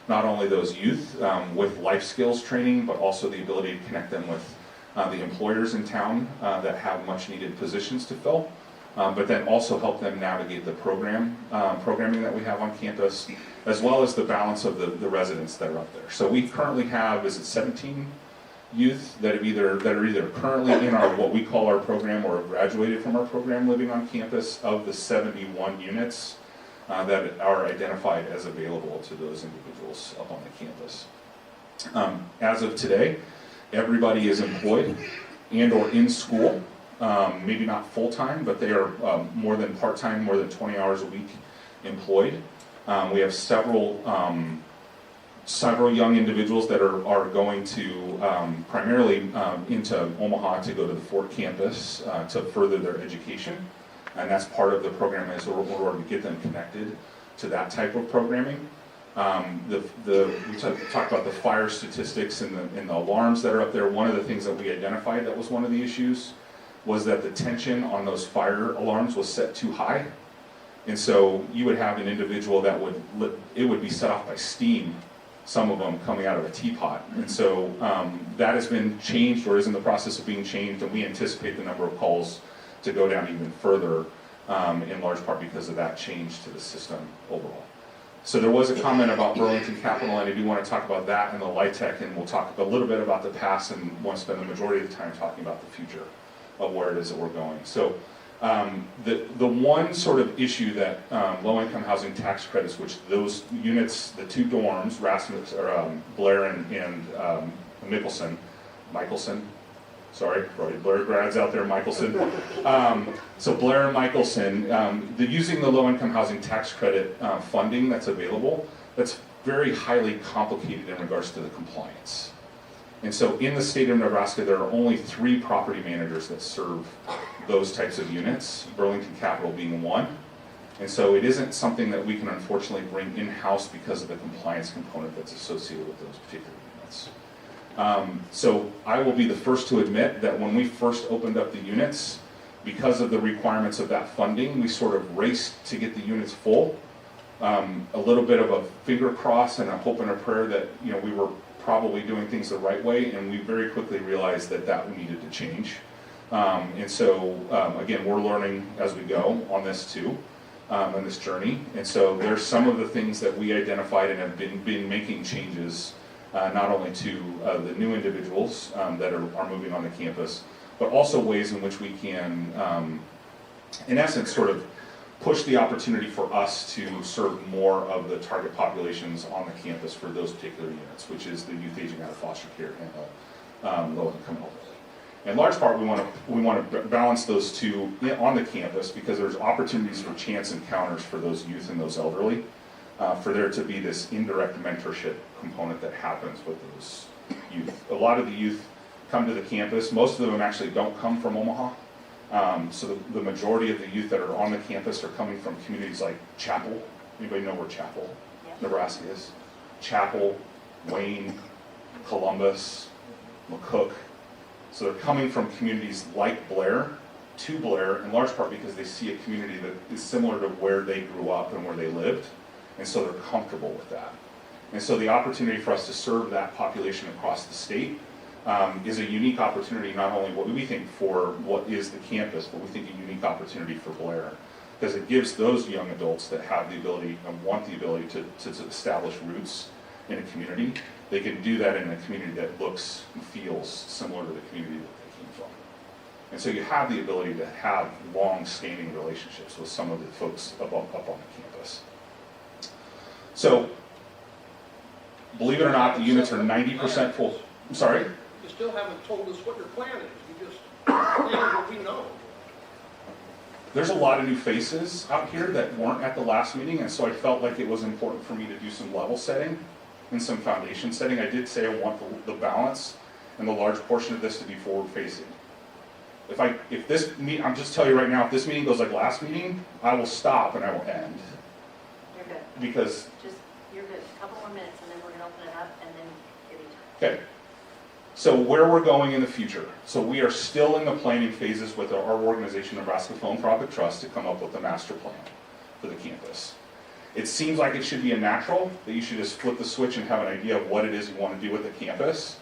not only those youth with life skills training, but also the ability to connect them with the employers in town that have much needed positions to fill, but then also help them navigate the programming that we have on campus, as well as the balance of the residents that are up there. So we currently have, 17 youth that are either currently in our, what we call our program, or graduated from our program living on campus, of the 71 units that are identified as available to those individuals up on the campus. As of today, everybody is employed and or in school, maybe not full-time, but they are more than part-time, more than 20 hours a week employed. We have several young individuals that are going to primarily into Omaha to go to the Fort campus to further their education. And that's part of the program, is in order to get them connected to that type of programming. We talked about the fire statistics and the alarms that are up there. One of the things that we identified that was one of the issues was that the tension on those fire alarms was set too high. And so you would have an individual that it would be set off by steam, some of them coming out of a teapot. And so that has been changed, or is in the process of being changed, and we anticipate the number of calls to go down even further, in large part because of that change to the system overall. So there was a comment about Burlington Capital, and I do want to talk about that and the LIHTC, and we'll talk a little bit about the past, and want to spend the majority of the time talking about the future of where it is that we're going. So the one sort of issue that low-income housing tax credits, which those units, the 2 dorms, Rasmus, or Blair and Michelson, sorry, Blair grads out there, Michelson. So Blair and Michelson, using the low-income housing tax credit funding that's available, that's very highly complicated in regards to the compliance. And so in the state of Nebraska, there are only 3 property managers that serve those types of units, Burlington Capital being one. And so it isn't something that we can unfortunately bring in-house because of the compliance component that's associated with those particular units. So I will be the first to admit that when we first opened up the units, because of the requirements of that funding, we sort of raced to get the units full. A little bit of a finger cross and a hope and a prayer that we were probably doing things the right way, and we very quickly realized that needed to change. And so again, we're learning as we go on this too, on this journey. And so there's some of the things that we identified and have been making changes, not only to the new individuals that are moving on the campus, but also ways in which we can, in essence, sort of push the opportunity for us to serve more of the target populations on the campus for those particular units, which is the youth aging out of foster care and low-income elderly. In large part, we want to balance those two on the campus because there's opportunities for chance encounters for those youth and those elderly, for there to be this indirect mentorship component that happens with those youth. A lot of the youth come to the campus. Most of them actually don't come from Omaha. So the majority of the youth that are on the campus are coming from communities like Chapel. Anybody know where Chapel, Nebraska is? Chapel, Wayne, Columbus, McCook. So they're coming from communities like Blair to Blair, in large part because they see a community that is similar to where they grew up and where they lived, and so they're comfortable with that. And so the opportunity for us to serve that population across the state is a unique opportunity, not only what we think for what is the campus, but we think a unique opportunity for Blair, because it gives those young adults that have the ability and want the ability to establish roots in a community. They can do that in a community that looks and feels similar to the community that they came from. And so you have the ability to have long-standing relationships with some of the folks up on the campus. So, believe it or not, the units are 90% full. I'm sorry? You still haven't told us what your plan is. You just explained what we know. There's a lot of new faces out here that weren't at the last meeting, and so I felt like it was important for me to do some level setting and some foundation setting. I did say I want the balance and the large portion of this to be forward facing. If this meet, I'm just telling you right now, if this meeting goes like last meeting, I will stop and I will end. You're good. Because, You're good. A couple more minutes and then we're gonna open it up and then give you time. okay. So where we're going in the future. So we are still in the planning phases with our organization, Nebraska Philanthropic Trust, to come up with a master plan for the campus. It seems like it should be a natural, that you should just flip the switch and have an idea of what it is you want to do with the campus.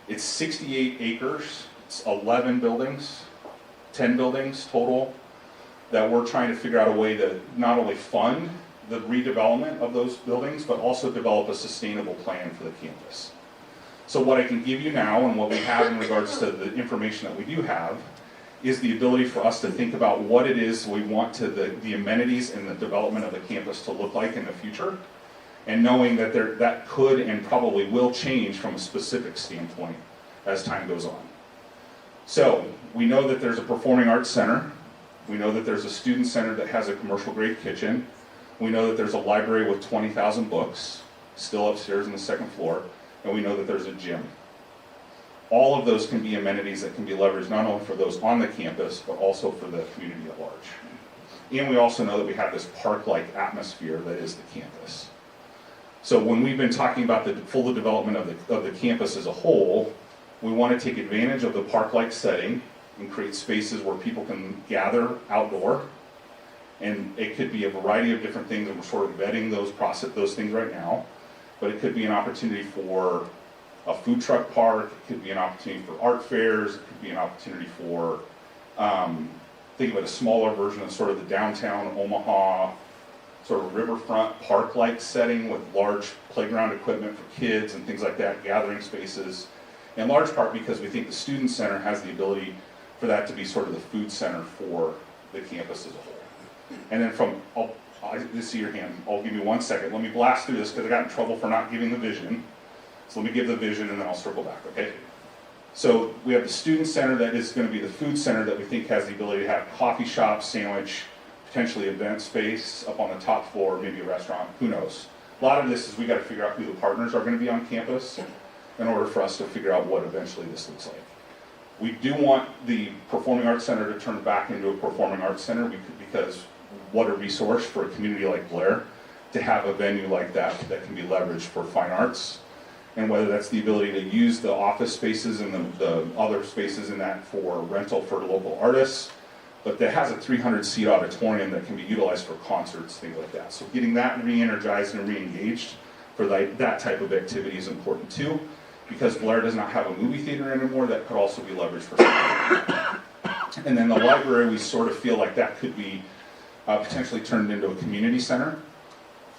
It's 68 acres, it's 11 buildings, 10 buildings total, that we're trying to figure out a way to not only fund the redevelopment of those buildings, but also develop a sustainable plan for the campus. So what I can give you now, and what we have in regards to the information that we do have, is the ability for us to think about what it is we want to the amenities and the development of the campus to look like in the future, and knowing that that could and probably will change from a specific standpoint as time goes on. So we know that there's a performing arts center. We know that there's a student center that has a commercial grade kitchen. We know that there's a library with 20,000 books still upstairs on the second floor, and we know that there's a gym. All of those can be amenities that can be leveraged not only for those on the campus, but also for the community at large. And we also know that we have this park-like atmosphere that is the campus. So when we've been talking about the full development of the campus as a whole, we want to take advantage of the park-like setting and create spaces where people can gather outdoor. And it could be a variety of different things, and we're sort of vetting those things right now. But it could be an opportunity for a food truck park, it could be an opportunity for art fairs, it could be an opportunity for, think of it, a smaller version of sort of the downtown Omaha, sort of riverfront park-like setting with large playground equipment for kids and things like that, gathering spaces. In large part because we think the student center has the ability for that to be sort of the food center for the campus as a whole. And then I just see your hand, I'll give you 1 second. Let me blast through this because I got in trouble for not giving the vision. So let me give the vision and then I'll circle back, okay? So we have the student center that is going to be the food center that we think has the ability to have coffee shop, sandwich, potentially event space up on the top floor, maybe a restaurant, who knows? A lot of this is we got to figure out who the partners are going to be on campus in order for us to figure out what eventually this looks like. We do want the Performing Arts Center to turn back into a Performing Arts Center because what a resource for a community like Blair to have a venue like that that can be leveraged for fine arts, and whether that's the ability to use the office spaces and the other spaces in that for rental for local artists, but that has a 300-seat auditorium that can be utilized for concerts, things like that. So getting that re-energized and re-engaged for that type of activity is important too, because Blair does not have a movie theater anymore that could also be leveraged for something. And then the library, we sort of feel like that could be potentially turned into a community center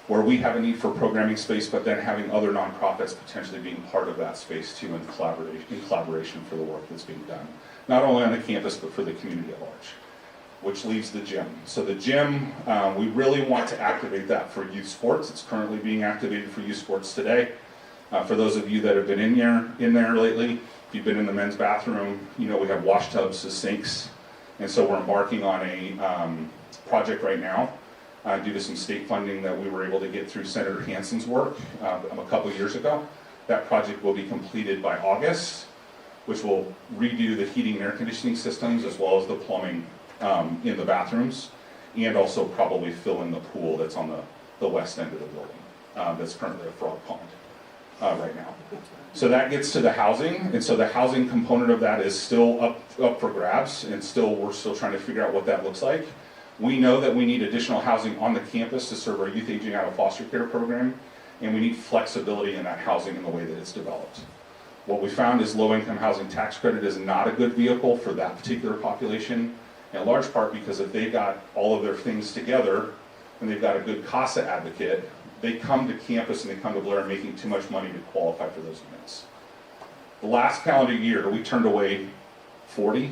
where we have a need for programming space, but then having other nonprofits potentially being part of that space too in collaboration for the work that's being done. not only on the campus, but for the community at large, which leaves the gym. So the gym, we really want to activate that for youth sports. It's currently being activated for youth sports today. For those of you that have been in there lately, if you've been in the men's bathroom, you know we have wash tubs as sinks. And so we're embarking on a project right now due to some state funding that we were able to get through Senator Hansen's work a couple years ago. That project will be completed by August, which will redo the heating and air conditioning systems as well as the plumbing in the bathrooms, and also probably fill in the pool that's on the west end of the building that's currently a frog pond right now. So that gets to the housing, and so the housing component of that is still up for grabs, and we're still trying to figure out what that looks like. We know that we need additional housing on the campus to serve our youth aging out of foster care program, and we need flexibility in that housing in the way that it's developed. What we found is low-income housing tax credit is not a good vehicle for that particular population, in large part because if they've got all of their things together and they've got a good CASA advocate, they come to campus and they come to Blair making too much money to qualify for those units. The last calendar year, we turned away 40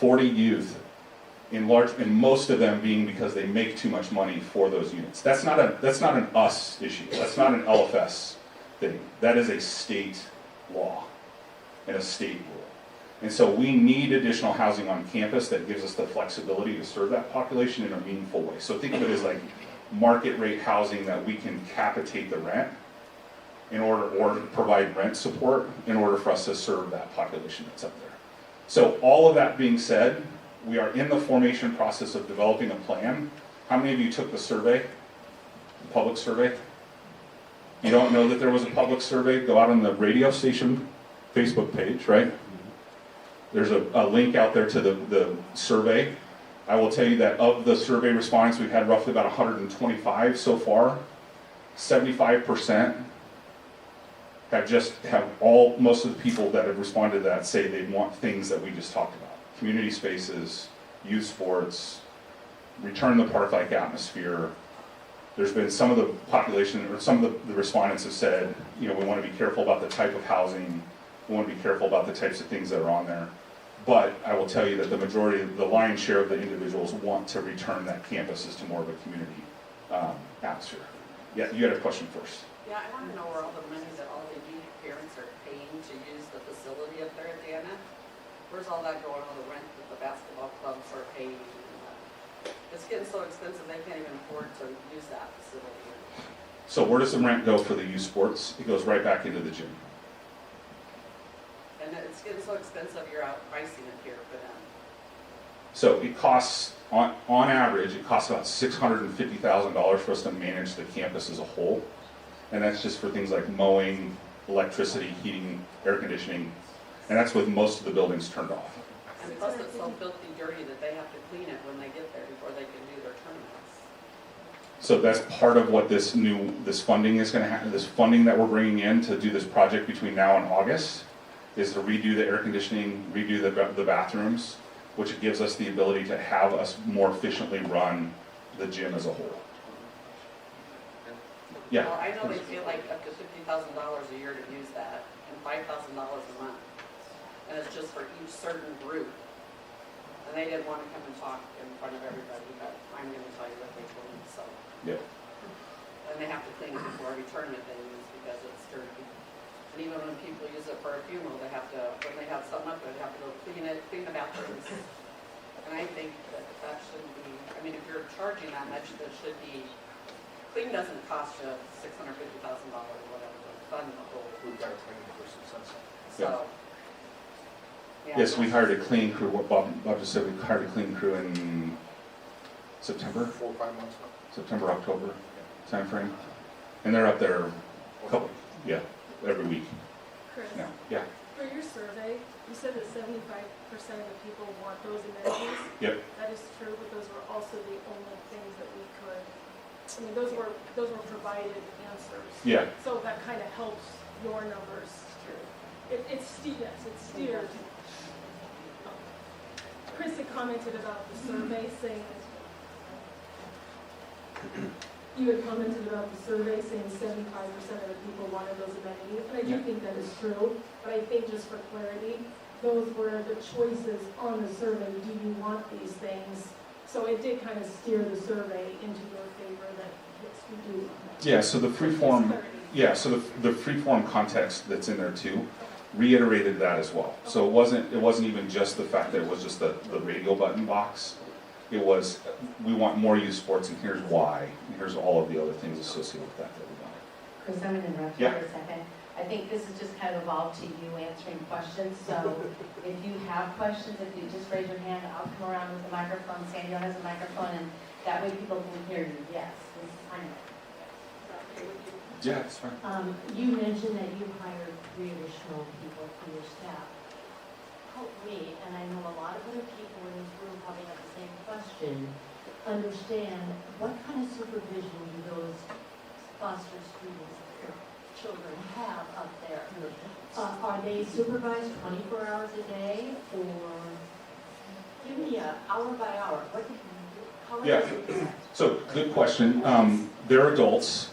youth, in most of them being because they make too much money for those units. That's not an us issue. That's not an LFS thing. That is a state law and a state rule. And so we need additional housing on campus that gives us the flexibility to serve that population in a meaningful way. So think of it as like market rate housing that we can capitate the rent in order, or provide rent support in order for us to serve that population that's up there. So all of that being said, we are in the formation process of developing a plan. How many of you took the survey, the public survey? You don't know that there was a public survey? Go out on the radio station Facebook page, right? There's a link out there to the survey. I will tell you that of the survey respondents, we've had roughly about 125 so far. 75% most of the people that have responded to that say they want things that we just talked about. Community spaces, youth sports, return the park-like atmosphere. There's been some of the population, or some of the respondents have said, you know, we want to be careful about the type of housing, we want to be careful about the types of things that are on there. But I will tell you that the majority, the lion's share of the individuals want to return that campuses to more of a community atmosphere. Yeah, you had a question first. Yeah, I want to know where all the money that all the youth parents are paying to use the facility up there at Dana. Where's all that going, all the rent that the basketball clubs are paying? It's getting so expensive they can't even afford to use that facility. So where does the rent go for the youth sports? It goes right back into the gym. And it's getting so expensive, you're outpricing it here for them. So it costs, on average, it costs about $650,000 for us to manage the campus as a whole. And that's just for things like mowing, electricity, heating, air conditioning, and that's with most of the buildings turned off. And plus it's so filthy dirty that they have to clean it when they get there before they can do their tournaments. So that's part of what this funding is going to happen. This funding that we're bringing in to do this project between now and August is to redo the air conditioning, redo the bathrooms, which gives us the ability to have us more efficiently run the gym as a whole. Yeah. Well, I know they pay like up to $50,000 a year to use that, and $5,000 a month. And it's just for each certain group. And they didn't want to come and talk in front of everybody, but I'm going to tell you what they told me, so. Yeah. And they have to clean it before every tournament they use because it's dirty. And even when people use it for a funeral, they have to, when they have something up there, they have to go clean the bathrooms. And I think that shouldn't be, I mean, if you're charging that much, that should be, clean doesn't cost you $650,000 or whatever to fund the whole. We've got to clean it for success. So. Yeah. Yes, we hired a cleaning crew. What Bob just said, we hired a cleaning crew in September, 4 or 5 months ago. September, October timeframe, and they're up there every week Chris, now. Yeah. for your survey, you said that 75% of the people want those amenities. Yep. That is true, but those were also the only things that we could, I mean, those were provided answers. Yeah. So that kind of helps your numbers. It's steered. Chris had commented about the survey saying, you had commented about the survey saying 75% of the people wanted those amenities, and I do think that is true, but I think just for clarity, those were the choices on the survey. Do you want these things? So it did kind of steer the survey into your favor that yes, we do want that. Yeah, so the freeform, yeah, so the freeform context that's in there too reiterated that as well. So it wasn't even just the fact that it was just the radio button box. It was, we want more youth sports and here's why, and here's all of the other things associated with that we want. Chris, I'm gonna interrupt you for a second. I think this has just kind of evolved to you answering questions, so if you have questions, if you just raise your hand, I'll come around with the microphone, Sandy has a microphone, and that way people can hear you. Yes, this is Tanya. Yeah, it's fine. You mentioned that you hired 3 additional people for your staff. Help me, and I know a lot of other people in this room probably have the same question, understand what kind of supervision do those foster students, children have up there? Are they supervised 24 hours a day, or give me a hour by hour? How Yeah. is it? So, good question. They're adults,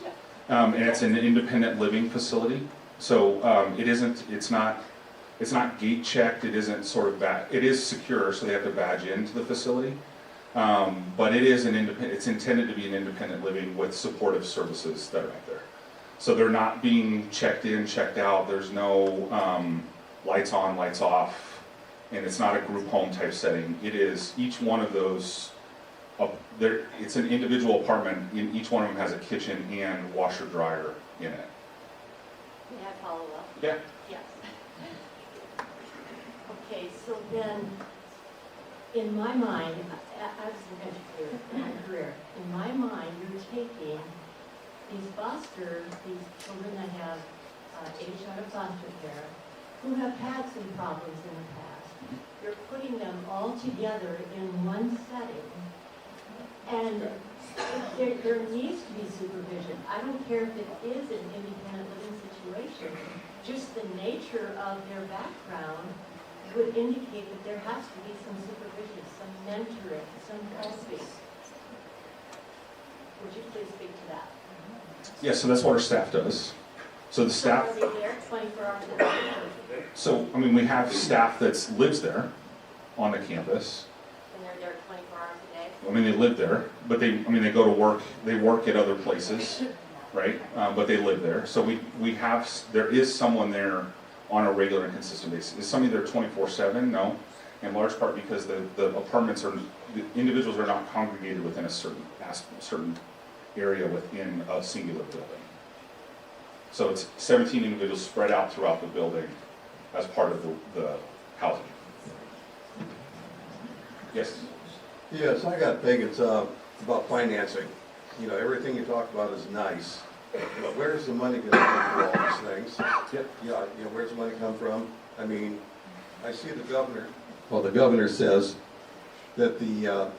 and it's an independent living facility. So it's not gate checked. It isn't sort of it is secure, so they have to badge into the facility. But it is it's intended to be an independent living with supportive services that are out there. So they're not being checked in, checked out. There's no lights on, lights off, and it's not a group home type setting. It is each one of those. It's an individual apartment. Each one of them has a kitchen and washer dryer in it. May I follow up? Yeah. Yes. Okay, so then, in my mind, as an educator in my career, in my mind, you're taking these children that have aged out of foster care, who have had some problems in the past, you're putting them all together in one setting, and there needs to be supervision. I don't care if it is an independent living situation, just the nature of their background would indicate that there has to be some supervision, some mentoring, some helping. Would you please speak to that? Yeah, so that's what our staff does. So the staff. So are they there 24 hours a day? So I mean, we have staff that lives there on the campus. And they're there 24 hours a day? I mean, they live there, but they go to work. They work at other places, right? But they live there. So there is someone there on a regular and consistent basis. Is somebody there 24/7? No, in large part because the apartments the individuals are not congregated within a certain area within a singular building. So it's 17 individuals spread out throughout the building as part of the housing. Yes? Yes, I got big, it's about financing. You know, everything you talk about is nice, but where's the money gonna come for all these things? Yep. Yeah, you know, where's the money come from? I mean, I see the governor says that the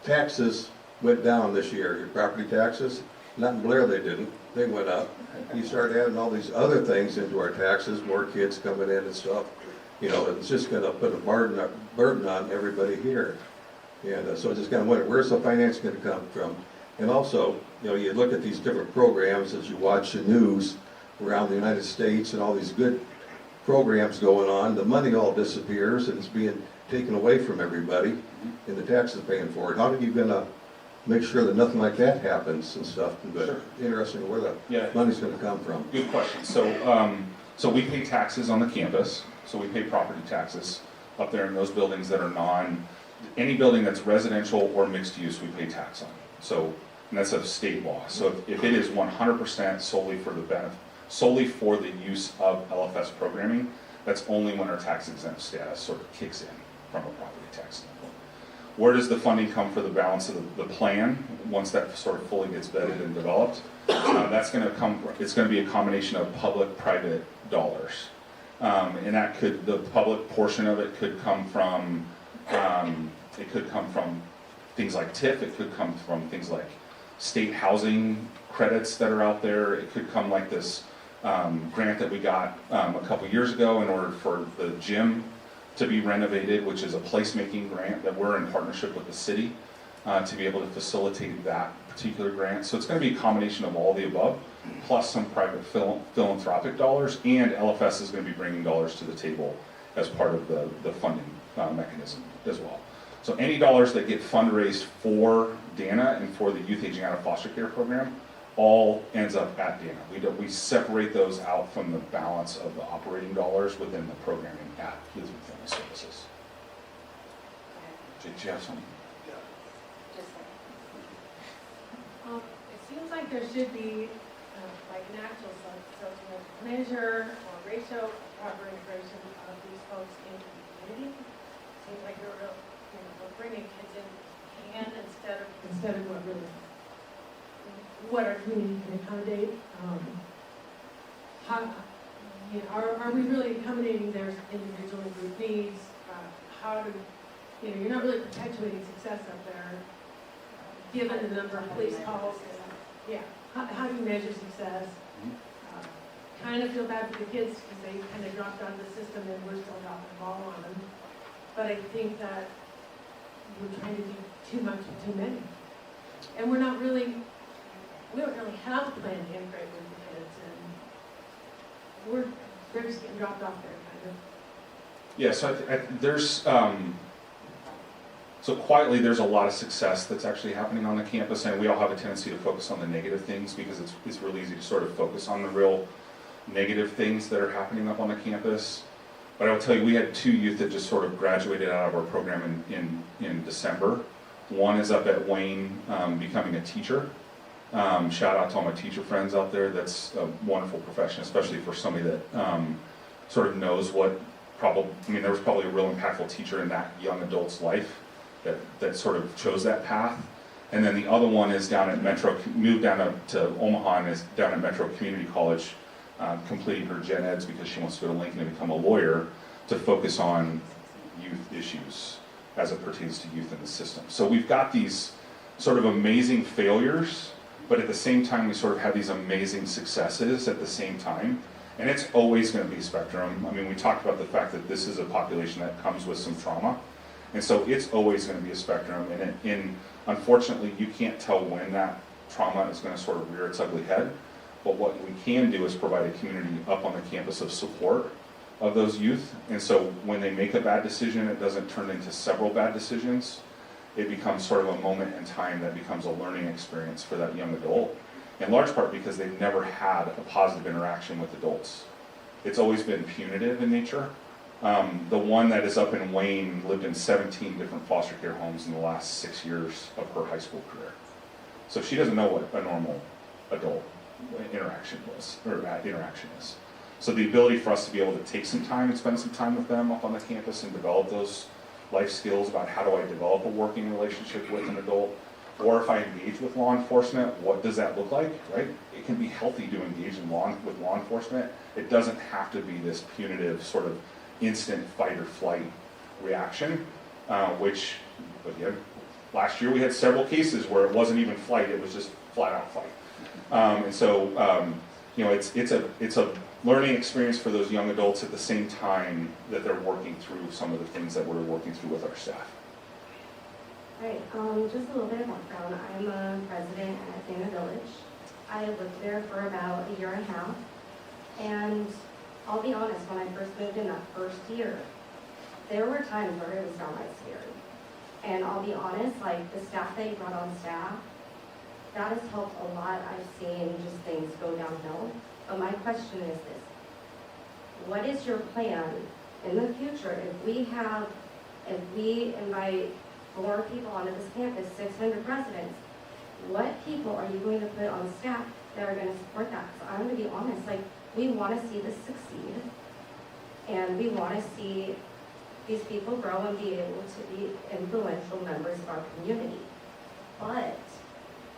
taxes went down this year, your property taxes. Not in Blair they didn't, they went up. You start adding all these other things into our taxes, more kids coming in and stuff. You know, it's just gonna put a burden on everybody here. And so I just kind of wonder, where's the finance going to come from? And also, you know, you look at these different programs as you watch the news around the United States and all these good programs going on, the money all disappears and it's being taken away from everybody and the taxes paying for it. How are you going to make sure that nothing like that happens and stuff? But Sure. Interesting where the money's going to come from. Good question. So we pay taxes on the campus. So we pay property taxes up there in those buildings that are any building that's residential or mixed use, we pay tax on. So, and that's a state law. So if it is 100% solely for the use of LFS programming, that's only when our tax exempt status sort of kicks in from a property tax standpoint. Where does the funding come for the balance of the plan once that sort of fully gets vetted and developed? It's going to be a combination of public-private dollars. And the public portion of it could come from things like TIF, it could come from things like state housing credits that are out there, it could come like this grant that we got a couple years ago in order for the gym to be renovated, which is a placemaking grant that we're in partnership with the city to be able to facilitate that particular grant. So it's going to be a combination of all the above, plus some private philanthropic dollars, and LFS is going to be bringing dollars to the table as part of the funding mechanism as well. So any dollars that get fundraised for Dana and for the Youth Aging Out of Foster Care program all ends up at Dana. We separate those out from the balance of the operating dollars within the programming at Lutheran Family Services. Did you have something? It seems like there should be like an actual social measure or ratio of proper integration of these folks into the community. Seems like we're bringing kids in hand instead of what our community can accommodate. How, are we really accommodating their individual and group needs? How do, you're not really perpetuating success up there, given the number of police calls. And, how do you measure success? Kind of feel bad for the kids because they kind of dropped out of the system and we're still dropping the ball on them. But I think that we're trying to do too much with too many. And we don't really have a plan to integrate with the kids, and they're just getting dropped off there, kind of. Yeah, so there's, so quietly there's a lot of success that's actually happening on the campus, and we all have a tendency to focus on the negative things because it's really easy to sort of focus on the real negative things that are happening up on the campus. But I will tell you, we had 2 youth that just sort of graduated out of our program in December. One is up at Wayne becoming a teacher. Shout out to all my teacher friends out there. That's a wonderful profession, especially for somebody that sort of knows what there was probably a real impactful teacher in that young adult's life that sort of chose that path. And then the other one is down at moved down to Omaha and is down at Metro Community College, completing her gen eds because she wants to go to Lincoln and become a lawyer to focus on youth issues as it pertains to youth in the system. So we've got these sort of amazing failures, but at the same time we sort of have these amazing successes at the same time. And it's always going to be a spectrum. I mean, we talked about the fact that this is a population that comes with some trauma. And so it's always going to be a spectrum. And unfortunately, you can't tell when that trauma is going to sort of rear its ugly head. But what we can do is provide a community up on the campus of support of those youth. And so when they make a bad decision, it doesn't turn into several bad decisions. It becomes sort of a moment in time that becomes a learning experience for that young adult. In large part because they've never had a positive interaction with adults. It's always been punitive in nature. The one that is up in Wayne lived in 17 different foster care homes in the last 6 years of her high school career. So she doesn't know what a normal adult interaction is. So the ability for us to be able to take some time and spend some time with them up on the campus and develop those life skills about how do I develop a working relationship with an adult, or if I engage with law enforcement, what does that look like, right? It can be healthy to engage with law enforcement. It doesn't have to be this punitive sort of instant fight or flight reaction, which, again, last year we had several cases where it wasn't even flight, it was just flat out fight. And so, it's a learning experience for those young adults at the same time that they're working through some of the things that we're working through with our staff. Right, just a little bit of background. I'm a resident at Dana Village. I lived there for about a year and a half. And I'll be honest, when I first moved in that first year, there were times where it was downright scary. And I'll be honest, like the staff that you brought on staff, that has helped a lot. I've seen just things go downhill. But my question is this: what is your plan in the future if we invite more people onto this campus, 600 residents, what people are you going to put on staff that are going to support that? So I'm going to be honest, like, we want to see this succeed, and we want to see these people grow and be able to be influential members of our community. But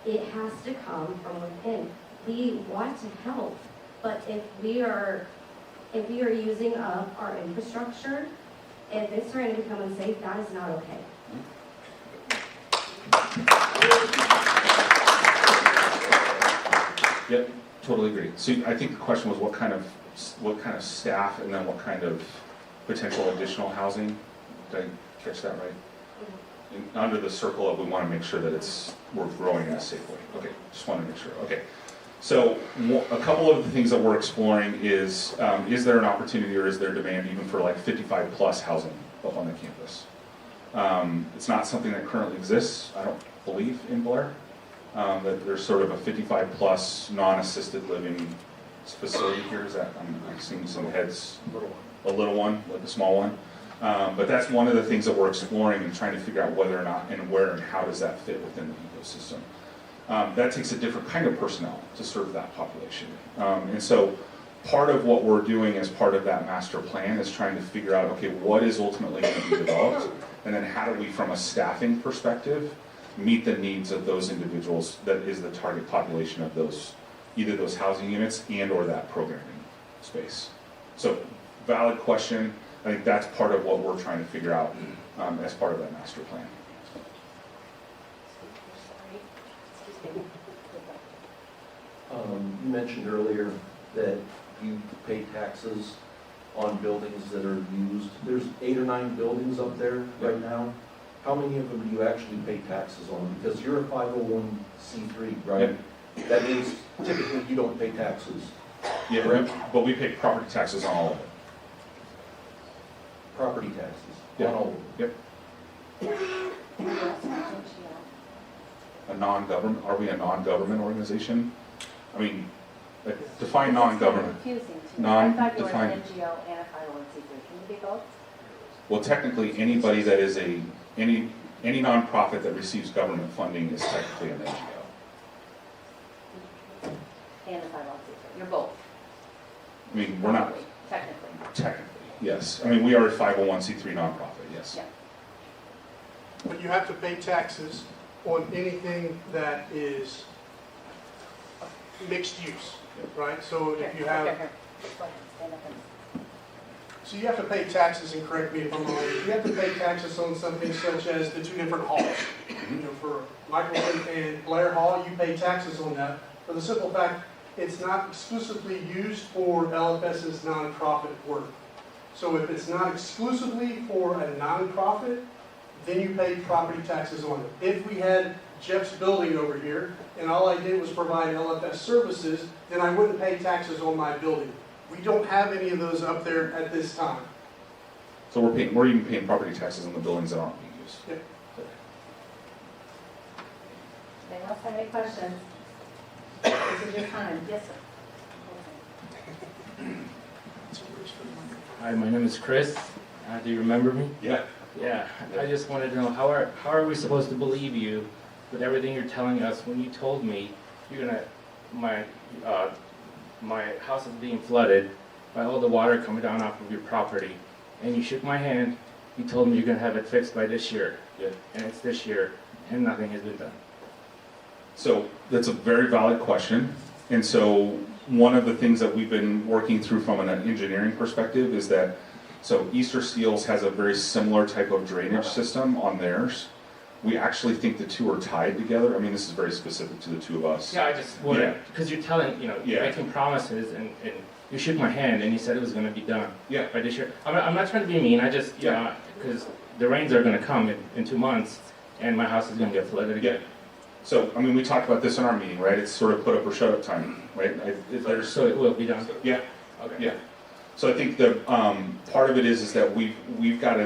it has to come from within. We want to help, but if we are using up our infrastructure, if it's starting to become unsafe, that is not okay. Yep, totally agree. So I think the question was what kind of staff and then what kind of potential additional housing. Did I catch that right? Under the circle of we want to make sure that we're growing in a safe way. Okay, just want to make sure. Okay, So a couple of the things that we're exploring is there an opportunity or is there demand even for like 55 plus housing up on the campus? It's not something that currently exists, I don't believe, in Blair. That there's sort of a 55 plus non-assisted living facility here. Is that, I'm seeing some heads, a little one, like a small one. But that's one of the things that we're exploring and trying to figure out whether or not and where and how does that fit within the ecosystem. That takes a different kind of personnel to serve that population. And so part of what we're doing as part of that master plan is trying to figure out, okay, what is ultimately going to be developed? And then how do we, from a staffing perspective, meet the needs of those individuals that is the target population of those, either those housing units and or that programming space. So valid question. I think that's part of what we're trying to figure out as part of that master plan. You mentioned earlier that you pay taxes on buildings that are used. There's 8 or 9 buildings up there right now. How many of them do you actually pay taxes on? Because you're a 501c3, right? That means typically you don't pay taxes. Yeah, but we pay property taxes on all of it. Property taxes on all of them. Yep. A non-government, are we a non-government organization? I mean, define non-government. Confusing to me. I thought you were an Non-defined. NGO and a 501c3. Can you be both? Well, technically, anybody that is any nonprofit that receives government funding is technically an NGO. And a 501c3. You're both. I mean, we're not Technically. yes. I mean, we are a 501c3 nonprofit, yes. Yeah. But you have to pay taxes on anything that is mixed use, right? So if you have, so you have to pay taxes, and correct me if I'm wrong, you have to pay taxes on something such as the 2 different halls. You know, for Michaelson and Blair Hall, you pay taxes on that for the simple fact it's not exclusively used for LFS's nonprofit work. So if it's not exclusively for a nonprofit, then you pay property taxes on it. If we had Jeff's building over here, and all I did was provide LFS services, then I wouldn't pay taxes on my building. We don't have any of those up there at this time. So we're even paying property taxes on the buildings that aren't being used. Yeah. Anyone else have any questions? This is your time. Yes, sir. Hi, my name is Chris. Do you remember me? Yeah. Yeah. I just wanted to know how are we supposed to believe you with everything you're telling us when you told me you're gonna my house is being flooded by all the water coming down off of your property, and you shook my hand. You told me you're gonna have it fixed by this year. Yeah. And it's this year, and nothing has been done. So that's a very valid question. And so one of the things that we've been working through from an engineering perspective is that, so Easter Steels has a very similar type of drainage system on theirs. We actually think the two are tied together. I mean, this is very specific to the two of us. Yeah, I just wanted, because you're telling, you're making promises, and you shook my hand and you said it was gonna be done. Yeah. By this year. I'm not trying to be mean, I just, because the rains are gonna come in 2 months, and my house is gonna get flooded again. So, I mean, we talked about this in our meeting, right? It's sort of put up or shut up time, right? So it will be done? Yeah. Okay. Yeah. So I think the part of it is that we've got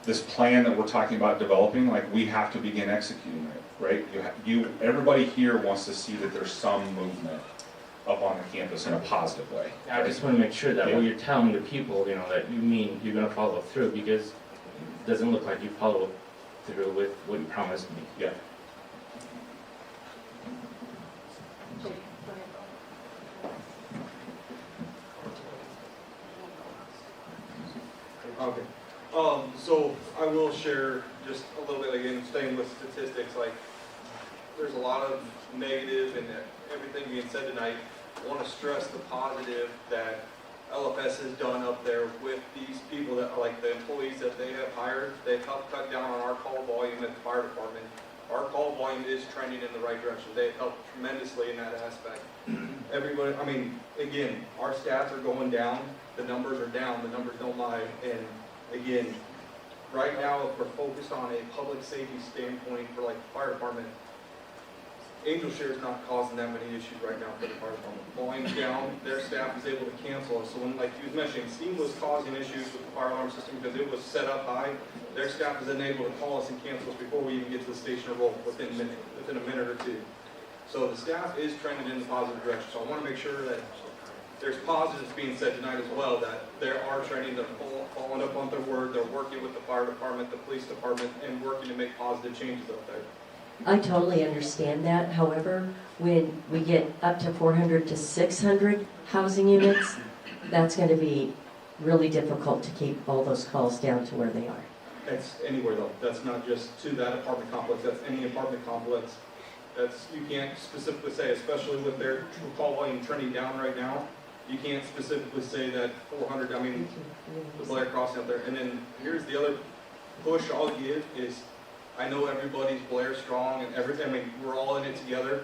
this plan that we're talking about developing, like we have to begin executing it, right? Everybody here wants to see that there's some movement up on the campus in a positive way. I just want to make sure that what you're telling the people, that you mean you're going to follow through, because it doesn't look like you followed through with what you promised me. Yeah. Okay. So I will share just a little bit, again, staying with statistics, like there's a lot of negative and everything being said tonight. I want to stress the positive that LFS has done up there with these people that are like the employees that they have hired. They've helped cut down on our call volume at the fire department. Our call volume is trending in the right direction. They've helped tremendously in that aspect. Everybody, I mean, again, our stats are going down. The numbers are down. The numbers don't lie. And again, right now, if we're focused on a public safety standpoint for like the fire department, Angel Share is not causing that many issues right now for the fire department. Volume's down, their staff is able to cancel. So when, like you was mentioning, steam was causing issues with the fire alarm system because it was set up high. Their staff is then able to call us and cancel us before we even get to the station or roll within a minute or two. So the staff is trending in the positive direction. So I want to make sure that there's positives being said tonight as well, that they are trending, they're following up on their word, they're working with the fire department, the police department, and working to make positive changes up there. I totally understand that. However, when we get up to 400 to 600 housing units, that's going to be really difficult to keep all those calls down to where they are. That's anywhere though. That's not just to that apartment complex. That's any apartment complex. That's, you can't specifically say, especially with their call volume trending down right now, you can't specifically say that 400, I mean, the Blair crossing up there. And then here's the other push I'll give is, I know everybody's Blair strong and everything, I mean, we're all in it together.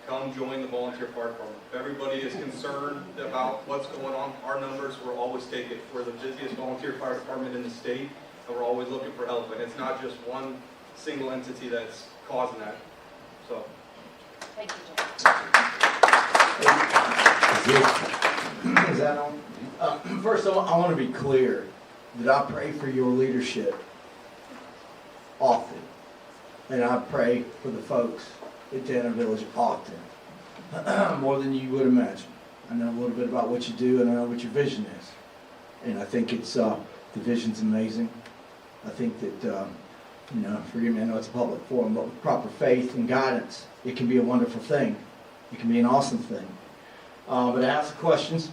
Come join the volunteer fire department. If everybody is concerned about what's going on, our numbers will always take it. We're the busiest volunteer fire department in the state, and we're always looking for help. And it's not just one single entity that's causing that. So. Thank you, John. Is that on? First, I want to be clear that I pray for your leadership often. And I pray for the folks at Dana Village often. More than you would imagine. I know a little bit about what you do, and I know what your vision is. And I think it's, the vision's amazing. I think that, forgive me, I know it's a public forum, but with proper faith and guidance, it can be a wonderful thing. It can be an awesome thing. But I ask the questions,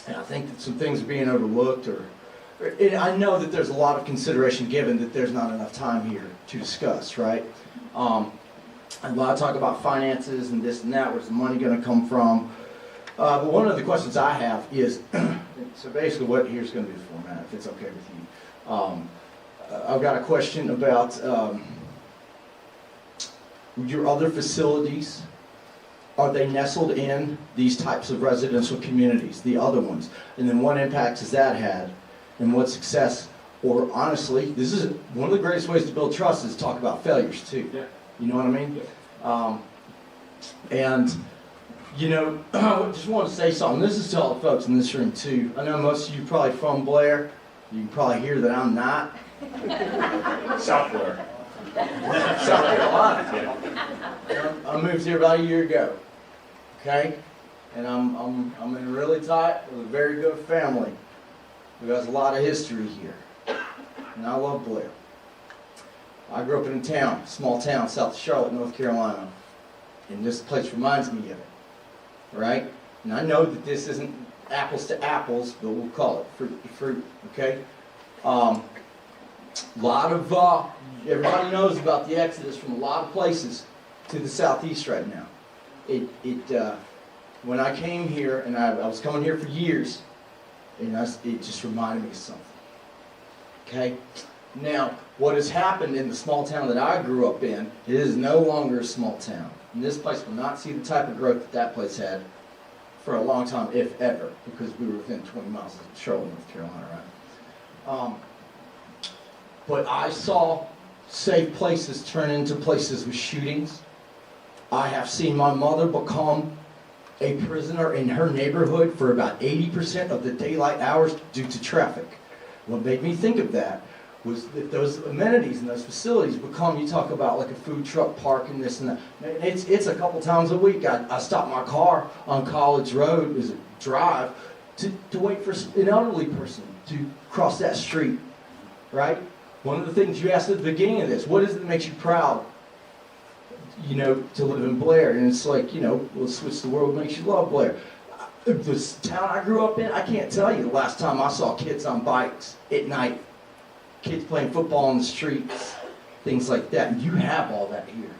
and I think that some things are being overlooked, and I know that there's a lot of consideration given that there's not enough time here to discuss, right? A lot of talk about finances and this and that, where's the money going to come from? But one of the questions I have is, so basically here's going to be the format, if it's okay with you. I've got a question about your other facilities. Are they nestled in these types of residential communities, the other ones? And then what impact has that had? And what success, or honestly, this is one of the greatest ways to build trust is to talk about failures too. Yeah. You know what I mean? I just want to say something. This is to all the folks in this room too. I know most of you are probably from Blair. You can probably hear that I'm not. South Blair. South Carolina. Yeah. I moved here about a year ago. Okay? And I'm in really tight with a very good family who has a lot of history here. And I love Blair. I grew up in a town, small town, south of Charlotte, North Carolina. And this place reminds me of it. Right? And I know that this isn't apples to apples, but we'll call it fruit to fruit. Okay? Lot of, everybody knows about the exodus from a lot of places to the southeast right now. When I came here, and I was coming here for years, and it just reminded me of something. Okay? Now, what has happened in the small town that I grew up in, it is no longer a small town. And this place will not see the type of growth that place had for a long time, if ever, because we were within 20 miles of Charlotte, North Carolina, right? But I saw safe places turn into places with shootings. I have seen my mother become a prisoner in her neighborhood for about 80% of the daylight hours due to traffic. What made me think of that was that those amenities and those facilities become, you talk about like a food truck park and this and that. It's a couple times a week. I stop my car on College Road as a drive to wait for an elderly person to cross that street, right? One of the things you asked at the beginning of this, what is it that makes you proud, to live in Blair? And it's like, we'll switch the world makes you love Blair. This town I grew up in, I can't tell you the last time I saw kids on bikes at night, kids playing football in the streets, things like that. And you have all that here.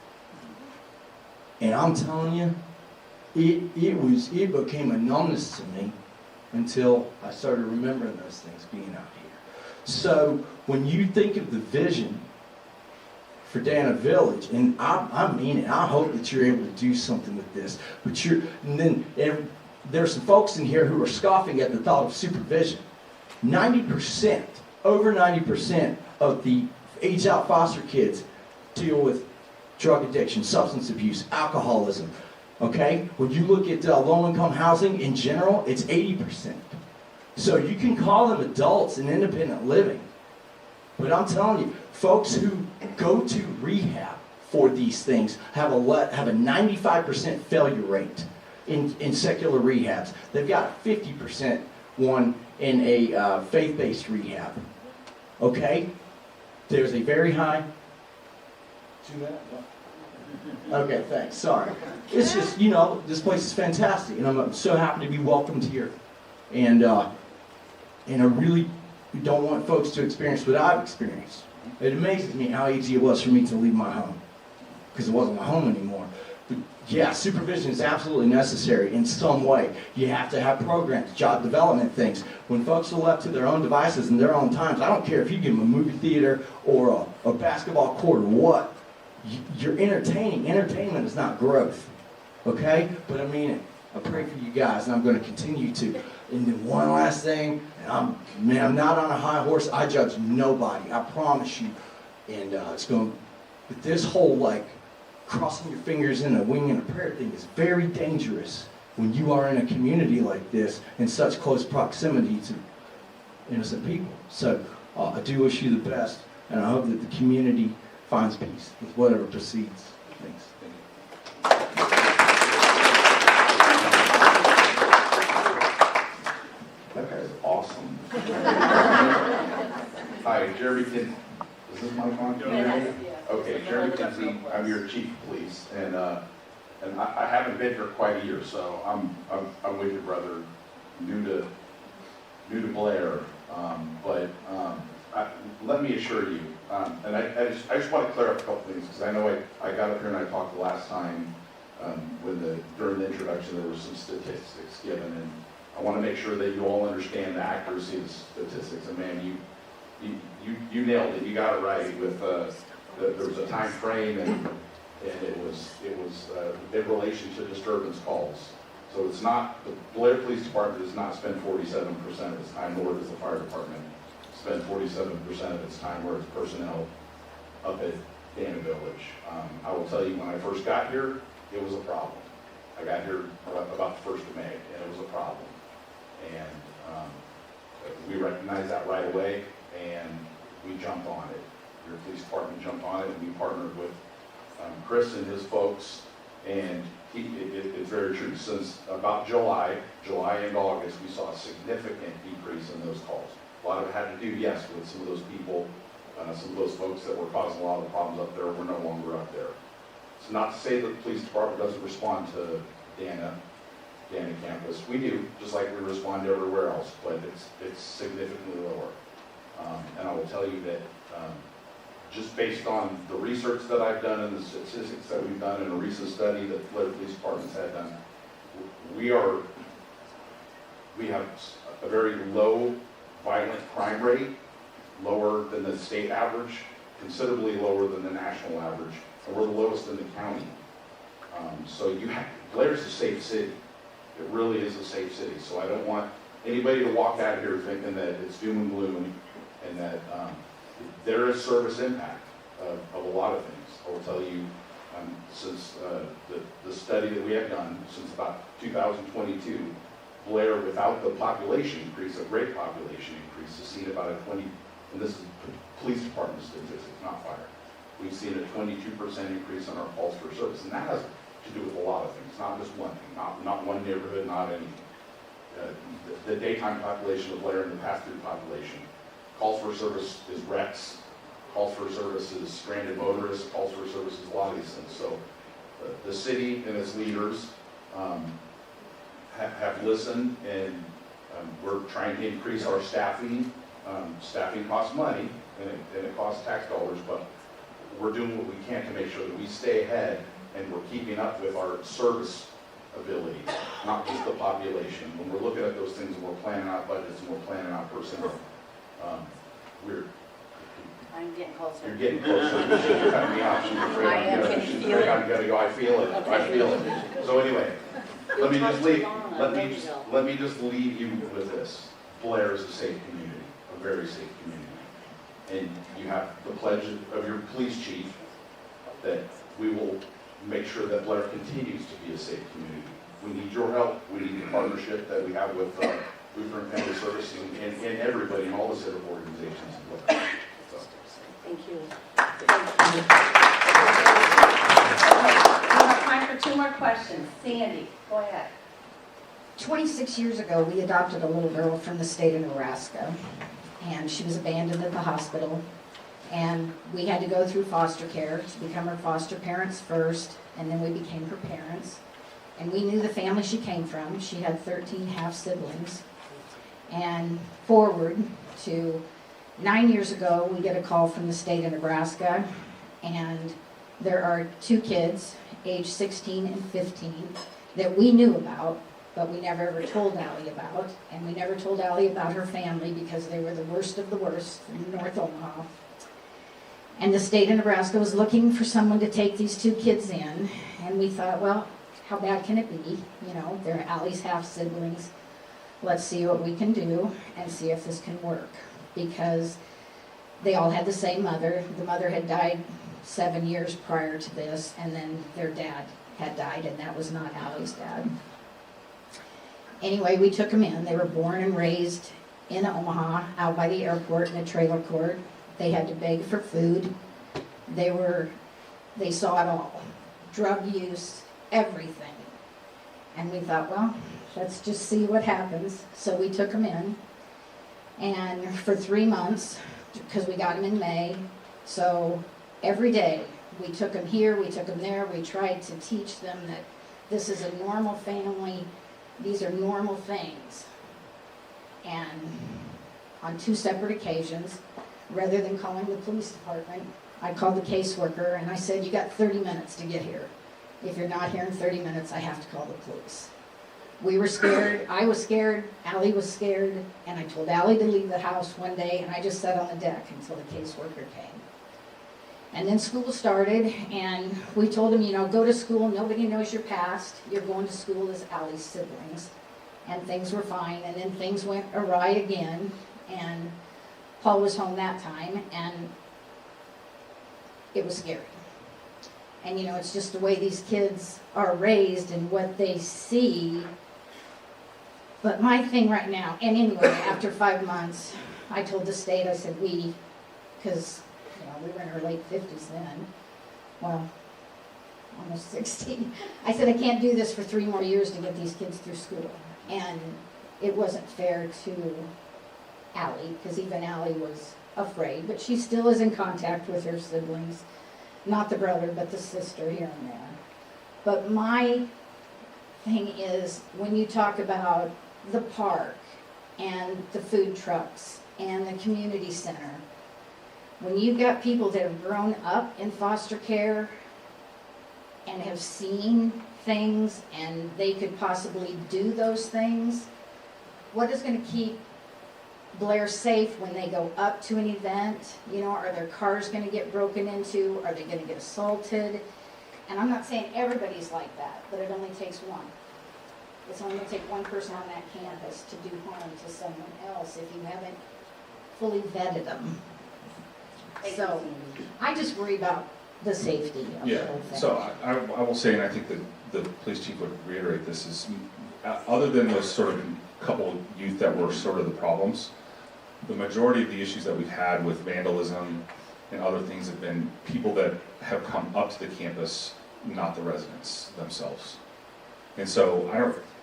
And I'm telling you, it became a numbness to me until I started remembering those things being out here. So when you think of the vision for Dana Village, and I mean it, I hope that you're able to do something with this. But there's some folks in here who are scoffing at the thought of supervision. 90%, over 90% of the age-out foster kids deal with drug addiction, substance abuse, alcoholism. Okay? When you look at low-income housing in general, it's 80%. So you can call them adults in independent living. But I'm telling you, folks who go to rehab for these things have a 95% failure rate in secular rehabs. They've got a 50% one in a faith-based rehab. Okay? There's a very high... 2 minutes? No. Okay, thanks. Sorry. It's just, you know, this place is fantastic, and I'm so happy to be welcomed here. And I really don't want folks to experience what I've experienced. It amazes me how easy it was for me to leave my home, because it wasn't my home anymore. But yeah, supervision is absolutely necessary in some way. You have to have programs, job development things. When folks are left to their own devices and their own times, I don't care if you give them a movie theater or a basketball court or what. You're entertaining. Entertainment is not growth. Okay? But I mean it. I pray for you guys, and I'm going to continue to. And then one last thing, and I'm not on a high horse. I judge nobody. I promise you. And but this whole like crossing your fingers in a wing and a prayer thing is very dangerous when you are in a community like this in such close proximity to innocent people. So I do wish you the best, and I hope that the community finds peace with whatever proceeds. Thanks. That guy's awesome. Hi, Jeremy Kinsey. Is this mic on? Yes. Okay, Jeremy Kinsey. I'm your chief of police, and I haven't been here quite a year, so I'm with your brother, new to Blair, but let me assure you, and I just want to clear up a couple things, because I know I got up here and I talked the last time during the introduction there were some statistics given, and I want to make sure that you all understand the accuracy of the statistics. And man, you nailed it. You got it right with there was a time frame, and it was in relation to disturbance calls. So it's not, the Blair Police Department does not spend 47% of its time, nor does the fire department spend 47% of its time where it's personnel up at Dana Village. I will tell you, when I first got here, it was a problem. I got here about the 1st of May, and it was a problem. And we recognized that right away, and we jumped on it. Your police department jumped on it, and we partnered with Chris and his folks, and it's very true. Since about July and August, we saw a significant decrease in those calls. A lot of it had to do, yes, with some of those people, some of those folks that were causing a lot of the problems up there were no longer up there. It's not to say that the police department doesn't respond to Dana campus. We do, just like we respond to everywhere else, but it's significantly lower. And I will tell you that just based on the research that I've done and the statistics that we've done in a recent study that Blair Police Departments had done, we have a very low violent crime rate, lower than the state average, considerably lower than the national average, and we're the lowest in the county. So Blair's a safe city. It really is a safe city. So I don't want anybody to walk out of here thinking that it's doom and gloom, and that there is service impact of a lot of things. I will tell you, since the study that we have done since about 2022, Blair, without the population increase, a great population increase, has seen about a 20, and this is police department statistics, not fire. We've seen a 22% increase in our calls for service, and that has to do with a lot of things, not just one thing, not one neighborhood, not anything. The daytime population of Blair and the pass-through population. Calls for service is wrecks, calls for service is stranded motorists, calls for service is a lot of these things. So the city and its leaders have listened, and we're trying to increase our staffing. Staffing costs money, and it costs tax dollars, but we're doing what we can to make sure that we stay ahead and we're keeping up with our service ability, not just the population. When we're looking at those things and we're planning out budgets and we're planning out personnel, I'm getting closer. You're getting closer. You should have cut me off. She's afraid I am. Can you feel it? I'm gonna go. I feel it. Okay. I feel it. So anyway, let me just leave you with this. Blair is a safe community, a very safe community, and you have the pledge of your police chief that we will make sure that Blair continues to be a safe community. We need your help. We need the partnership that we have with Lutheran Family Services and everybody in all the civic organizations in Blair. So. Thank you. We have time for 2 more questions. Sandy, go ahead. 26 years ago, we adopted a little girl from the state of Nebraska, and she was abandoned at the hospital. And we had to go through foster care to become her foster parents first, and then we became her parents. And we knew the family she came from. She had 13 half-siblings. And forward to 9 years ago, we get a call from the state of Nebraska, and there are 2 kids, age 16 and 15, that we knew about, but we never ever told Allie about. And we never told Allie about her family because they were the worst of the worst in North Omaha. And the state of Nebraska was looking for someone to take these 2 kids in. And we thought, well, how bad can it be? You know, they're Allie's half-siblings. Let's see what we can do and see if this can work. Because they all had the same mother. The mother had died 7 years prior to this, and then their dad had died, and that was not Allie's dad. Anyway, we took them in. They were born and raised in Omaha, out by the airport in a trailer court. They had to beg for food. They saw it all. Drug use, everything. And we thought, well, let's just see what happens. So we took them in. And for 3 months, because we got them in May, so every day we took them here, we took them there. We tried to teach them that this is a normal family. These are normal things. And on 2 separate occasions, rather than calling the police department, I called the caseworker and I said, you got 30 minutes to get here. If you're not here in 30 minutes, I have to call the police. We were scared, I was scared, Allie was scared, and I told Allie to leave the house one day, and I just sat on the deck until the caseworker came. And then school started, and we told him, you know, go to school, nobody knows your past, you're going to school as Allie's siblings. And things were fine, and then things went awry again, and Paul was home that time, and it was scary. And you know, it's just the way these kids are raised and what they see. But my thing right now, and anyway, after 5 months, I told the state, I said, because you know, we were in our late 50s then, well, almost 60. I said, I can't do this for 3 more years to get these kids through school. And it wasn't fair to Allie, because even Allie was afraid, but she still is in contact with her siblings, not the brother, but the sister here and there. But my thing is, when you talk about the park and the food trucks and the community center, when you've got people that have grown up in foster care and have seen things and they could possibly do those things, what is going to keep Blair safe when they go up to an event? You know, are their cars going to get broken into? Are they going to get assaulted? And I'm not saying everybody's like that, but it only takes one. It's only going to take one person on that campus to do harm to someone else if you haven't fully vetted them. So I just worry about the safety of the whole thing. So I will say, and I think that the police chief would reiterate this, is other than those sort of couple youth that were sort of the problems, the majority of the issues that we've had with vandalism and other things have been people that have come up to the campus, not the residents themselves. And so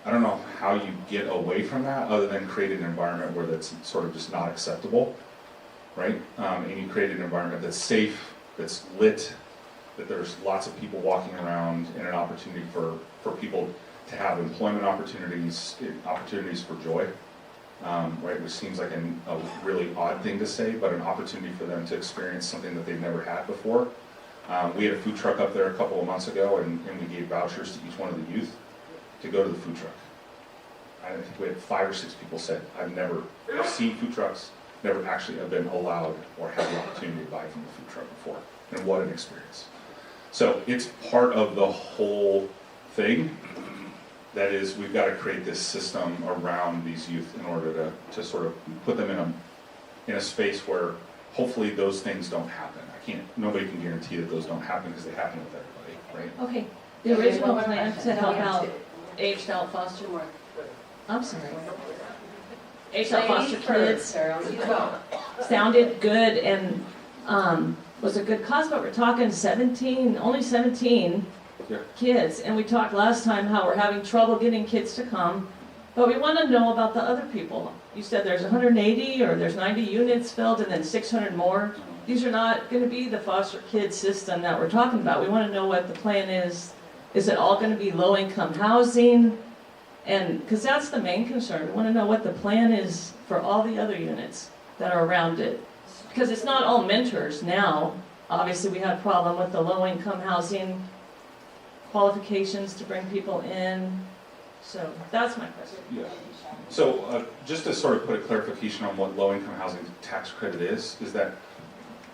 I don't know how you get away from that other than create an environment where that's sort of just not acceptable, right? And you create an environment that's safe, that's lit, that there's lots of people walking around, and an opportunity for people to have employment opportunities for joy, right? Which seems like a really odd thing to say, but an opportunity for them to experience something that they've never had before. We had a food truck up there a couple of months ago, and we gave vouchers to each one of the youth to go to the food truck. I think we had 5 or 6 people said, I've never seen food trucks, never actually have been allowed or had the opportunity to buy from the food truck before. And what an experience. So it's part of the whole thing. That is, we've got to create this system around these youth in order to sort of put them in a space where hopefully those things don't happen. I nobody can guarantee that those don't happen because they happen with everybody, right? Okay, the original plan to help out aged out foster, I'm sorry. Aged out foster kids sounded good and was a good cause, but we're talking 17, only 17 kids. And we talked last time how we're having trouble getting kids to come, but we want to know about the other people. You said there's 180 or there's 90 units filled and then 600 more. These are not going to be the foster kid system that we're talking about. We want to know what the plan is. Is it all going to be low-income housing? And because that's the main concern. We want to know what the plan is for all the other units that are around it. Because it's not all mentors now. Obviously, we had a problem with the low-income housing qualifications to bring people in. So that's my question. Yeah. So just to sort of put a clarification on what low-income housing tax credit is that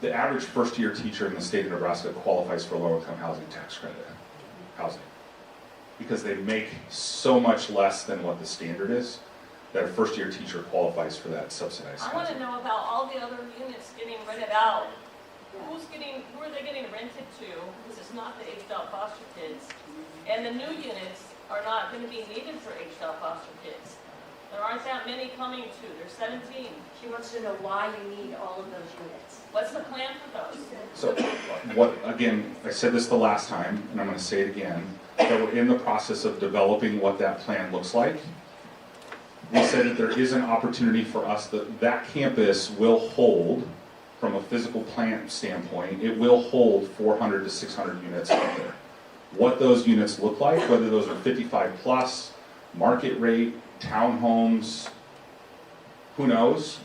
the average first-year teacher in the state of Nebraska qualifies for low-income housing tax credit housing because they make so much less than what the standard is that a first-year teacher qualifies for that subsidized I want to know about all the other units getting rented out. Who are they getting rented to? Because it's not the aged out foster kids. And the new units are not going to be needed for aged out foster kids. There aren't that many coming to. There's 17. She wants to know why you need all of those units. What's the plan for those? So what, again, I said this the last time, and I'm going to say it again, that we're in the process of developing what that plan looks like. We said that there is an opportunity for us that campus will hold, from a physical plant standpoint, it will hold 400 to 600 units out there. What those units look like, whether those are 55 plus, market rate, townhomes, who knows?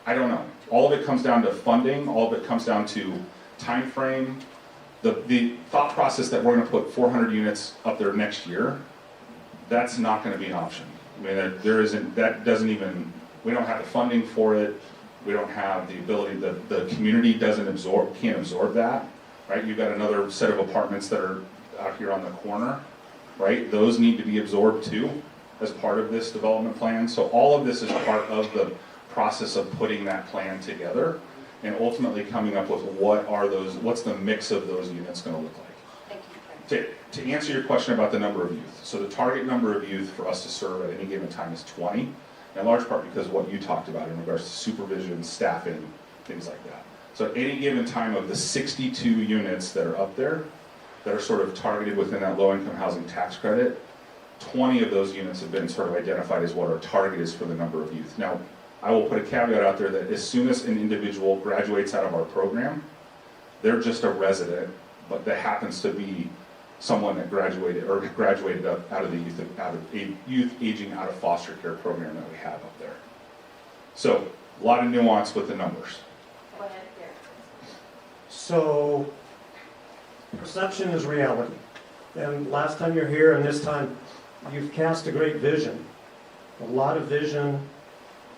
I don't know. All of it comes down to funding, all of it comes down to time frame. The thought process that we're going to put 400 units up there next year, that's not going to be an option. I mean, there isn't, that doesn't even, we don't have the funding for it. We don't have the ability, the community can't absorb that, right? You've got another set of apartments that are out here on the corner, right? Those need to be absorbed too as part of this development plan. So all of this is part of the process of putting that plan together and ultimately coming up with what's the mix of those units going to look like. Thank you. To answer your question about the number of youth, so the target number of youth for us to serve at any given time is 20, in large part because of what you talked about in regards to supervision, staffing, things like that. So at any given time of the 62 units that are up there, that are sort of targeted within that low-income housing tax credit, 20 of those units have been sort of identified as what our target is for the number of youth. Now, I will put a caveat out there that as soon as an individual graduates out of our program, they're just a resident, but that happens to be someone that graduated out of the youth aging out of foster care program that we have up there. So a lot of nuance with the numbers. Go ahead, Blair. So perception is reality. And last time you're here and this time you've cast a great vision. A lot of vision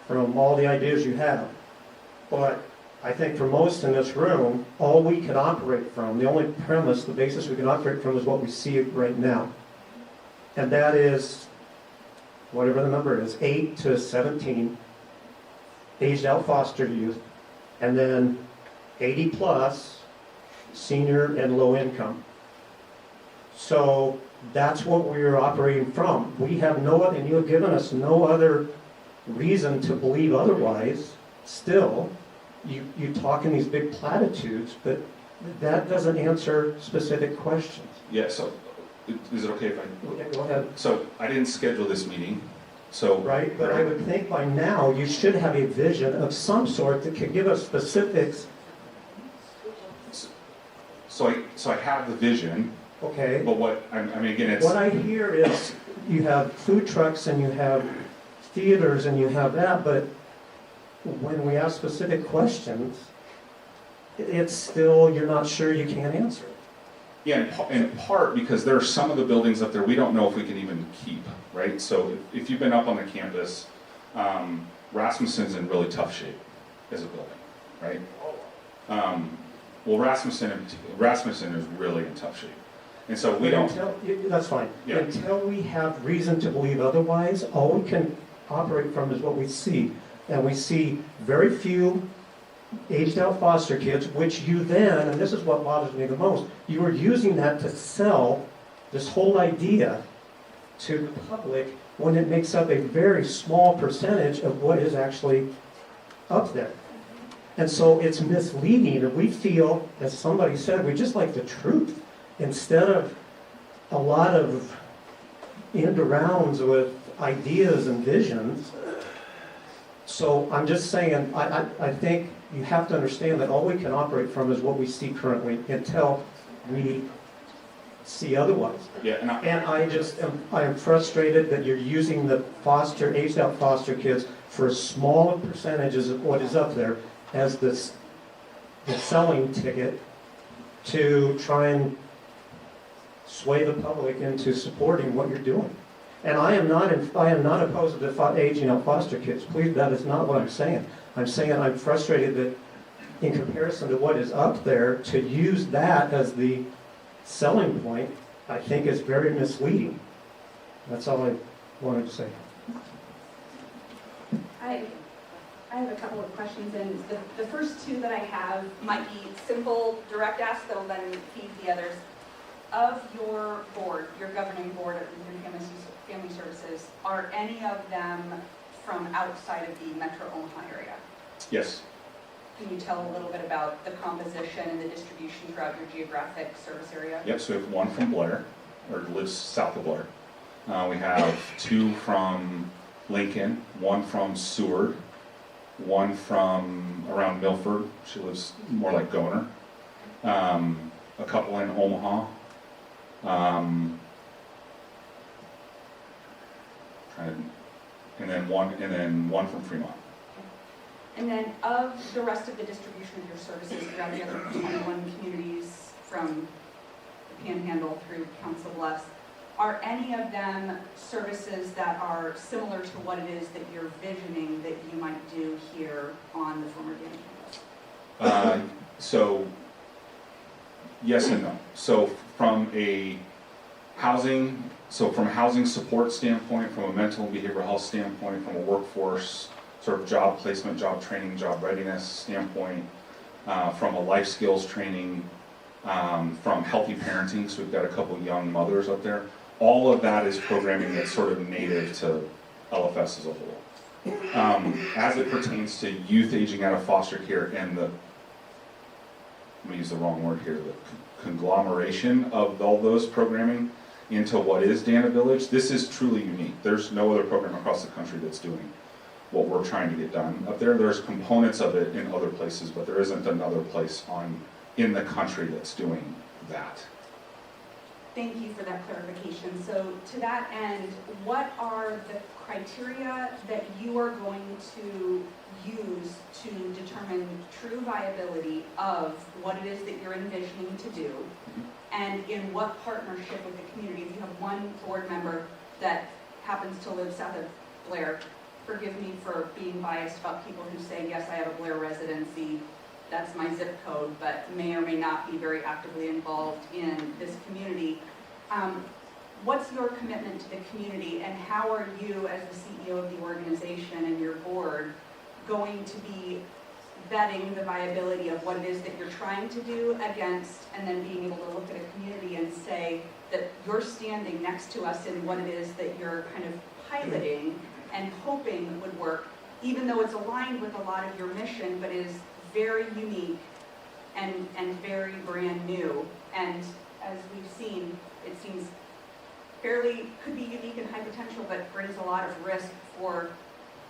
from all the ideas you have. But I think for most in this room, all we could operate from, the only premise, the basis we can operate from is what we see right now. And that is, whatever the number is, 8 to 17 aged out foster youth, and then 80 plus senior and low income. So that's what we're operating from. We have no other, and you have given us no other reason to believe otherwise. Still, you talk in these big platitudes, but that doesn't answer specific questions. Yeah, so is it okay if I... Yeah, go ahead. So I didn't schedule this meeting, so... Right, but I would think by now you should have a vision of some sort that could give us specifics. So I have the vision. Okay. But what, I mean, again, it's... What I hear is you have food trucks and you have theaters and you have that, but when we ask specific questions, it's still, you're not sure you can't answer it. Yeah, in part because there are some of the buildings up there we don't know if we can even keep, right? So if you've been up on the campus, Rasmussen's in really tough shape as a building, right? Well, Rasmussen is really in tough shape. And so we don't... That's fine. Yeah. Until we have reason to believe otherwise, all we can operate from is what we see. And we see very few aged out foster kids, which you then, and this is what bothers me the most, you are using that to sell this whole idea to the public when it makes up a very small percentage of what is actually up there. And so it's misleading, and we feel, as somebody said, we just like the truth instead of a lot of end arounds with ideas and visions. So I'm just saying, I think you have to understand that all we can operate from is what we see currently until we see otherwise. Yeah, and I am frustrated that you're using the aged out foster kids for smaller percentages of what is up there as the selling ticket to try and sway the public into supporting what you're doing. And I am not opposed to aging out foster kids. Please, that is not what I'm saying. I'm saying I'm frustrated that in comparison to what is up there, to use that as the selling point, I think is very misleading. That's all I wanted to say. I have a couple of questions, and the first two that I have might be simple, direct asks that will then feed the others. Of your board, your governing board of Lutheran Family Services, are any of them from outside of the Metro Omaha area? Yes. Can you tell a little bit about the composition and the distribution throughout your geographic service area? Yep, so we have one from Blair, or lives south of Blair. We have two from Lincoln, one from Seward, one from around Milford. She lives more like Goner. A couple in Omaha. And then one from Fremont. And then of the rest of the distribution of your services throughout the other 21 communities from the Panhandle through Council Bluffs, are any of them services that are similar to what it is that you're visioning that you might do here on the former Dana campus? So, yes and no. So from a housing support standpoint, from a mental and behavioral health standpoint, from a workforce sort of job placement, job training, job readiness standpoint, from a life skills training, from healthy parenting, so we've got a couple young mothers up there. All of that is programming that's sort of native to LFS as a whole. As it pertains to youth aging out of foster care and I'm going to use the wrong word here, the conglomeration of all those programming into what is Dana Village, this is truly unique. There's no other program across the country that's doing what we're trying to get done up there. There's components of it in other places, but there isn't another place in the country that's doing that. Thank you for that clarification. So to that end, what are the criteria that you are going to use to determine true viability of what it is that you're envisioning to do? And in what partnership with the community? If you have one board member that happens to live south of Blair, forgive me for being biased about people who say, yes, I have a Blair residency, that's my zip code, but may or may not be very actively involved in this community. What's your commitment to the community, and how are you, as the CEO of the organization and your board, going to be vetting the viability of what it is that you're trying to do against, and then being able to look at a community and say that you're standing next to us in what it is that you're kind of piloting and hoping would work, even though it's aligned with a lot of your mission, but is very unique and very brand new. And as we've seen, it seems could be unique and high potential, but brings a lot of risk for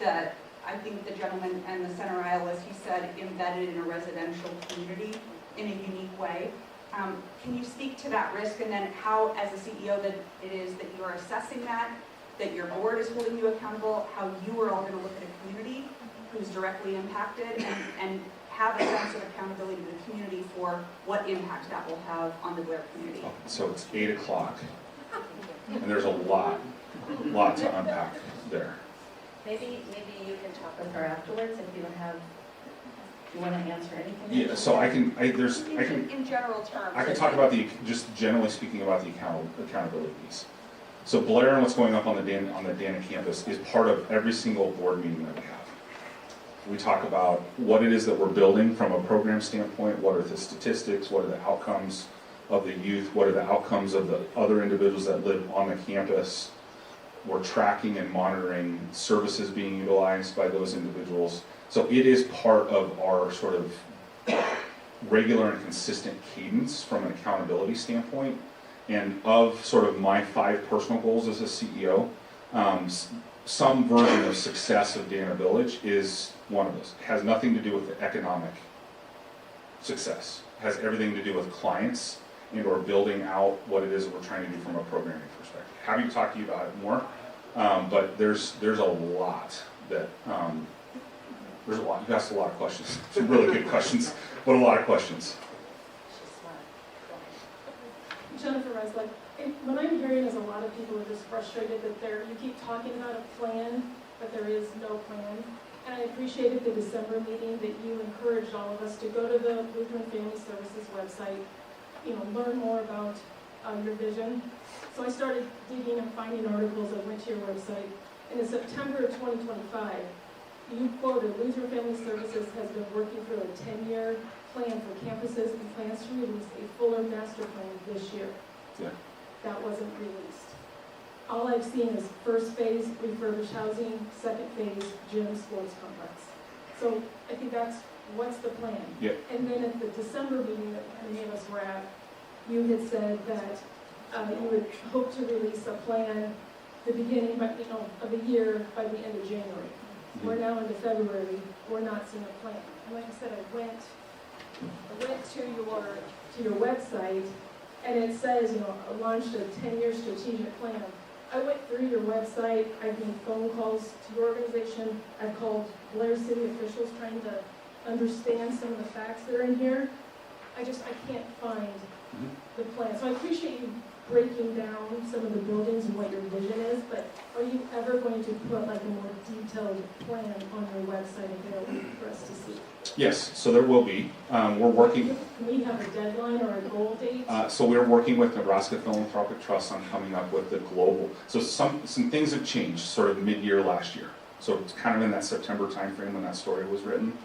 I think the gentleman in the center aisle, as he said, embedded in a residential community in a unique way. Can you speak to that risk, and then how, as a CEO, that it is that you are assessing that your board is holding you accountable, how you are all going to look at a community who's directly impacted, and have a sense of accountability to the community for what impact that will have on the Blair community? So it's 8 o'clock, and there's a lot to unpack there. Maybe you can talk with her afterwards if you want to answer anything. Yeah, so I can, in general terms. I can talk about just generally speaking about the accountability piece. So Blair and what's going up on the Dana campus is part of every single board meeting that we have. We talk about what it is that we're building from a program standpoint, what are the statistics, what are the outcomes of the youth, what are the outcomes of the other individuals that live on the campus. We're tracking and monitoring services being utilized by those individuals. So it is part of our sort of regular and consistent cadence from an accountability standpoint. And of sort of my 5 personal goals as a CEO, some version of success of Dana Village is one of those. It has nothing to do with the economic success. It has everything to do with clients and or building out what it is that we're trying to do from a programming perspective. Happy to talk to you about it more, but there's a lot that, there's a lot. You asked a lot of questions. Some really good questions, but a lot of questions. Jennifer Resnick, what I'm hearing is a lot of people are just frustrated that you keep talking about a plan, but there is no plan. And I appreciated the December meeting that you encouraged all of us to go to the Lutheran Family Services website, learn more about your vision. So I started digging and finding articles. I went to your website. And in September of 2025, you quoted Lutheran Family Services has been working through a 10-year plan for campuses and plans to release a fuller master plan this year. Yeah. That wasn't released. All I've seen is first phase refurbished housing, second phase gym sports complex. So I think what's the plan? Yeah. And then at the December meeting that many of us were at, you had said that you would hope to release a plan the beginning of the year by the end of January. Mm-hmm. We're now into February. We're not seeing a plan. And like I said, I went to your website, and it says, launched a 10-year strategic plan. I went through your website. I've made phone calls to your organization. I've called Blair City officials trying to understand some of the facts that are in here. I can't find the plan. So I appreciate you breaking down some of the buildings and what your vision is, but are you ever going to put like a more detailed plan on your website available for us to see? Yes, so there will be. We're working. Can we have a deadline or a goal date? So we're working with Nebraska Philanthropic Trust on coming up with the global. So some things have changed sort of mid-year last year. So it's kind of in that September timeframe when that story was written.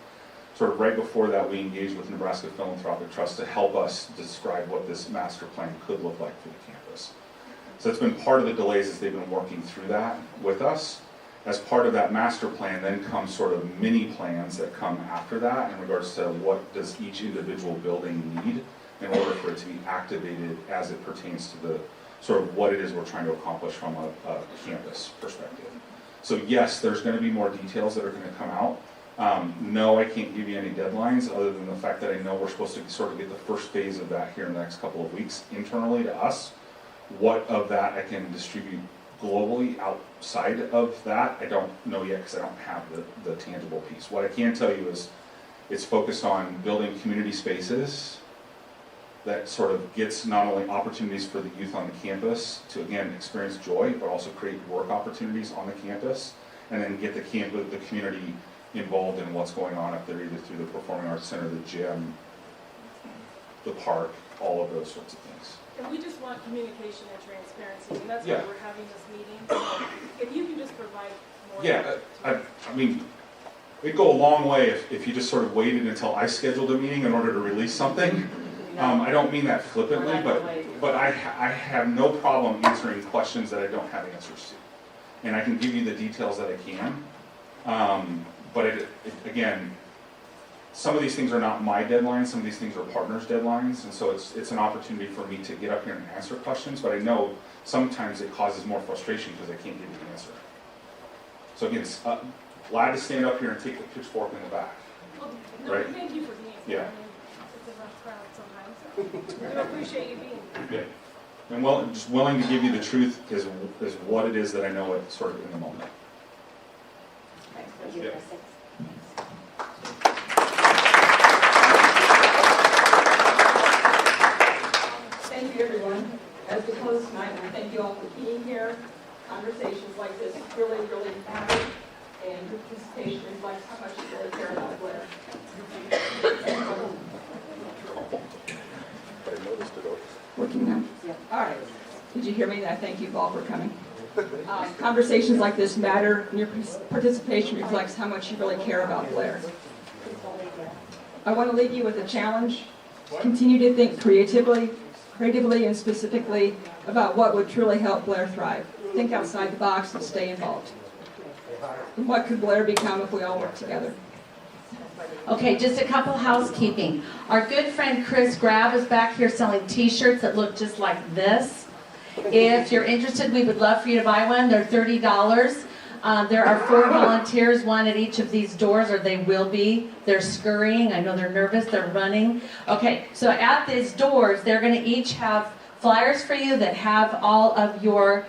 Sort of right before that, we engaged with Nebraska Philanthropic Trust to help us describe what this master plan could look like for the campus. So it's been part of the delays as they've been working through that with us. As part of that master plan then comes sort of mini plans that come after that in regards to what does each individual building need in order for it to be activated as it pertains to the sort of what it is we're trying to accomplish from a campus perspective. So yes, there's going to be more details that are going to come out. No, I can't give you any deadlines other than the fact that I know we're supposed to sort of get the first phase of that here in the next couple of weeks internally to us. What of that I can distribute globally outside of that, I don't know yet because I don't have the tangible piece. What I can tell you is it's focused on building community spaces that sort of gets not only opportunities for the youth on the campus to, again, experience joy, but also create work opportunities on the campus, and then get the community involved in what's going on up there, either through the Performing Arts Center, the gym, the park, all of those sorts of things. And we just want communication and transparency, and that's why we're having this meeting. So if you can just provide more. Yeah, I mean, it'd go a long way if you just sort of waited until I scheduled a meeting in order to release something. I don't mean that flippantly, but I have no problem answering questions that I don't have answers to. And I can give you the details that I can. But again, some of these things are not my deadlines, some of these things are partners' deadlines, and so it's an opportunity for me to get up here and answer questions, but I know sometimes it causes more frustration because I can't give you the answer. So again, glad to stand up here and take the pitchfork in the back. Well, no, right? Thank you for being here. Yeah. I mean, it's a rough crowd sometimes, so I appreciate you being here. Yeah. And just willing to give you the truth is what it is that I know it sort of in the moment. Thank you. Yeah. Thank you, everyone. As we close tonight, I thank you all for being here. Conversations like this really, really matter, and your participation reflects how much you really care about Blair. I noticed it. Working now? Yeah. All right. Did you hear me? I thank you all for coming. Conversations like this matter, and your participation reflects how much you really care about Blair. I want to leave you with a challenge. Continue to think creatively and specifically about what would truly help Blair thrive. Think outside the box and stay involved. And what could Blair become if we all work together? Okay, just a couple housekeeping. Our good friend Chris Grab is back here selling t-shirts that look just like this. If you're interested, we would love for you to buy one. They're $30. There are 4 volunteers, one at each of these doors, or they will be. They're scurrying. I know they're nervous. They're running. Okay, so at these doors, they're going to each have flyers for you that have all of your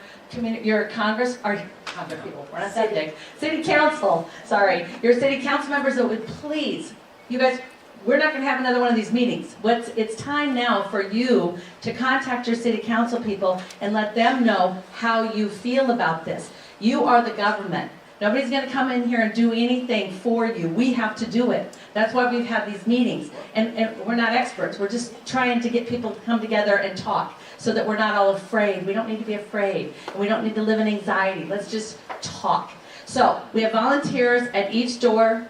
Congress, or Congress people, we're not that big, City Council, sorry, your City Council members that would please, you guys, we're not going to have another one of these meetings. It's time now for you to contact your City Council people and let them know how you feel about this. You are the government. Nobody's going to come in here and do anything for you. We have to do it. That's why we've had these meetings. And we're not experts. We're just trying to get people to come together and talk so that we're not all afraid. We don't need to be afraid. And we don't need to live in anxiety. Let's just talk. So we have volunteers at each door.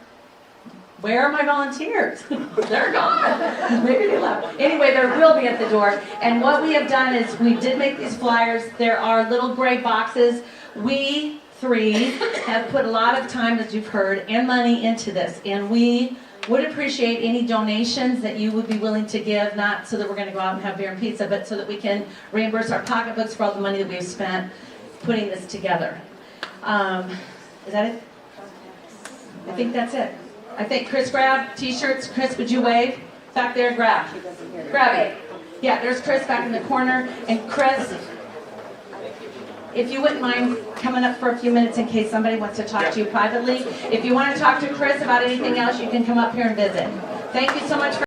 Where are my volunteers? They're gone. Maybe they left. Anyway, there will be at the door. And what we have done is we did make these flyers. There are little gray boxes. We 3 have put a lot of time, as you've heard, and money into this. And we would appreciate any donations that you would be willing to give, not so that we're going to go out and have beer and pizza, but so that we can reimburse our pocketbooks for all the money that we've spent putting this together. Is that it? I think that's it. I think Chris grab t-shirts. Chris, would you wave? Back there, grab. Grab it. Yeah, there's Chris back in the corner. And Chris, if you wouldn't mind coming up for a few minutes in case somebody wants to talk to you privately. If you want to talk to Chris about anything else, you can come up here and visit. Thank you so much for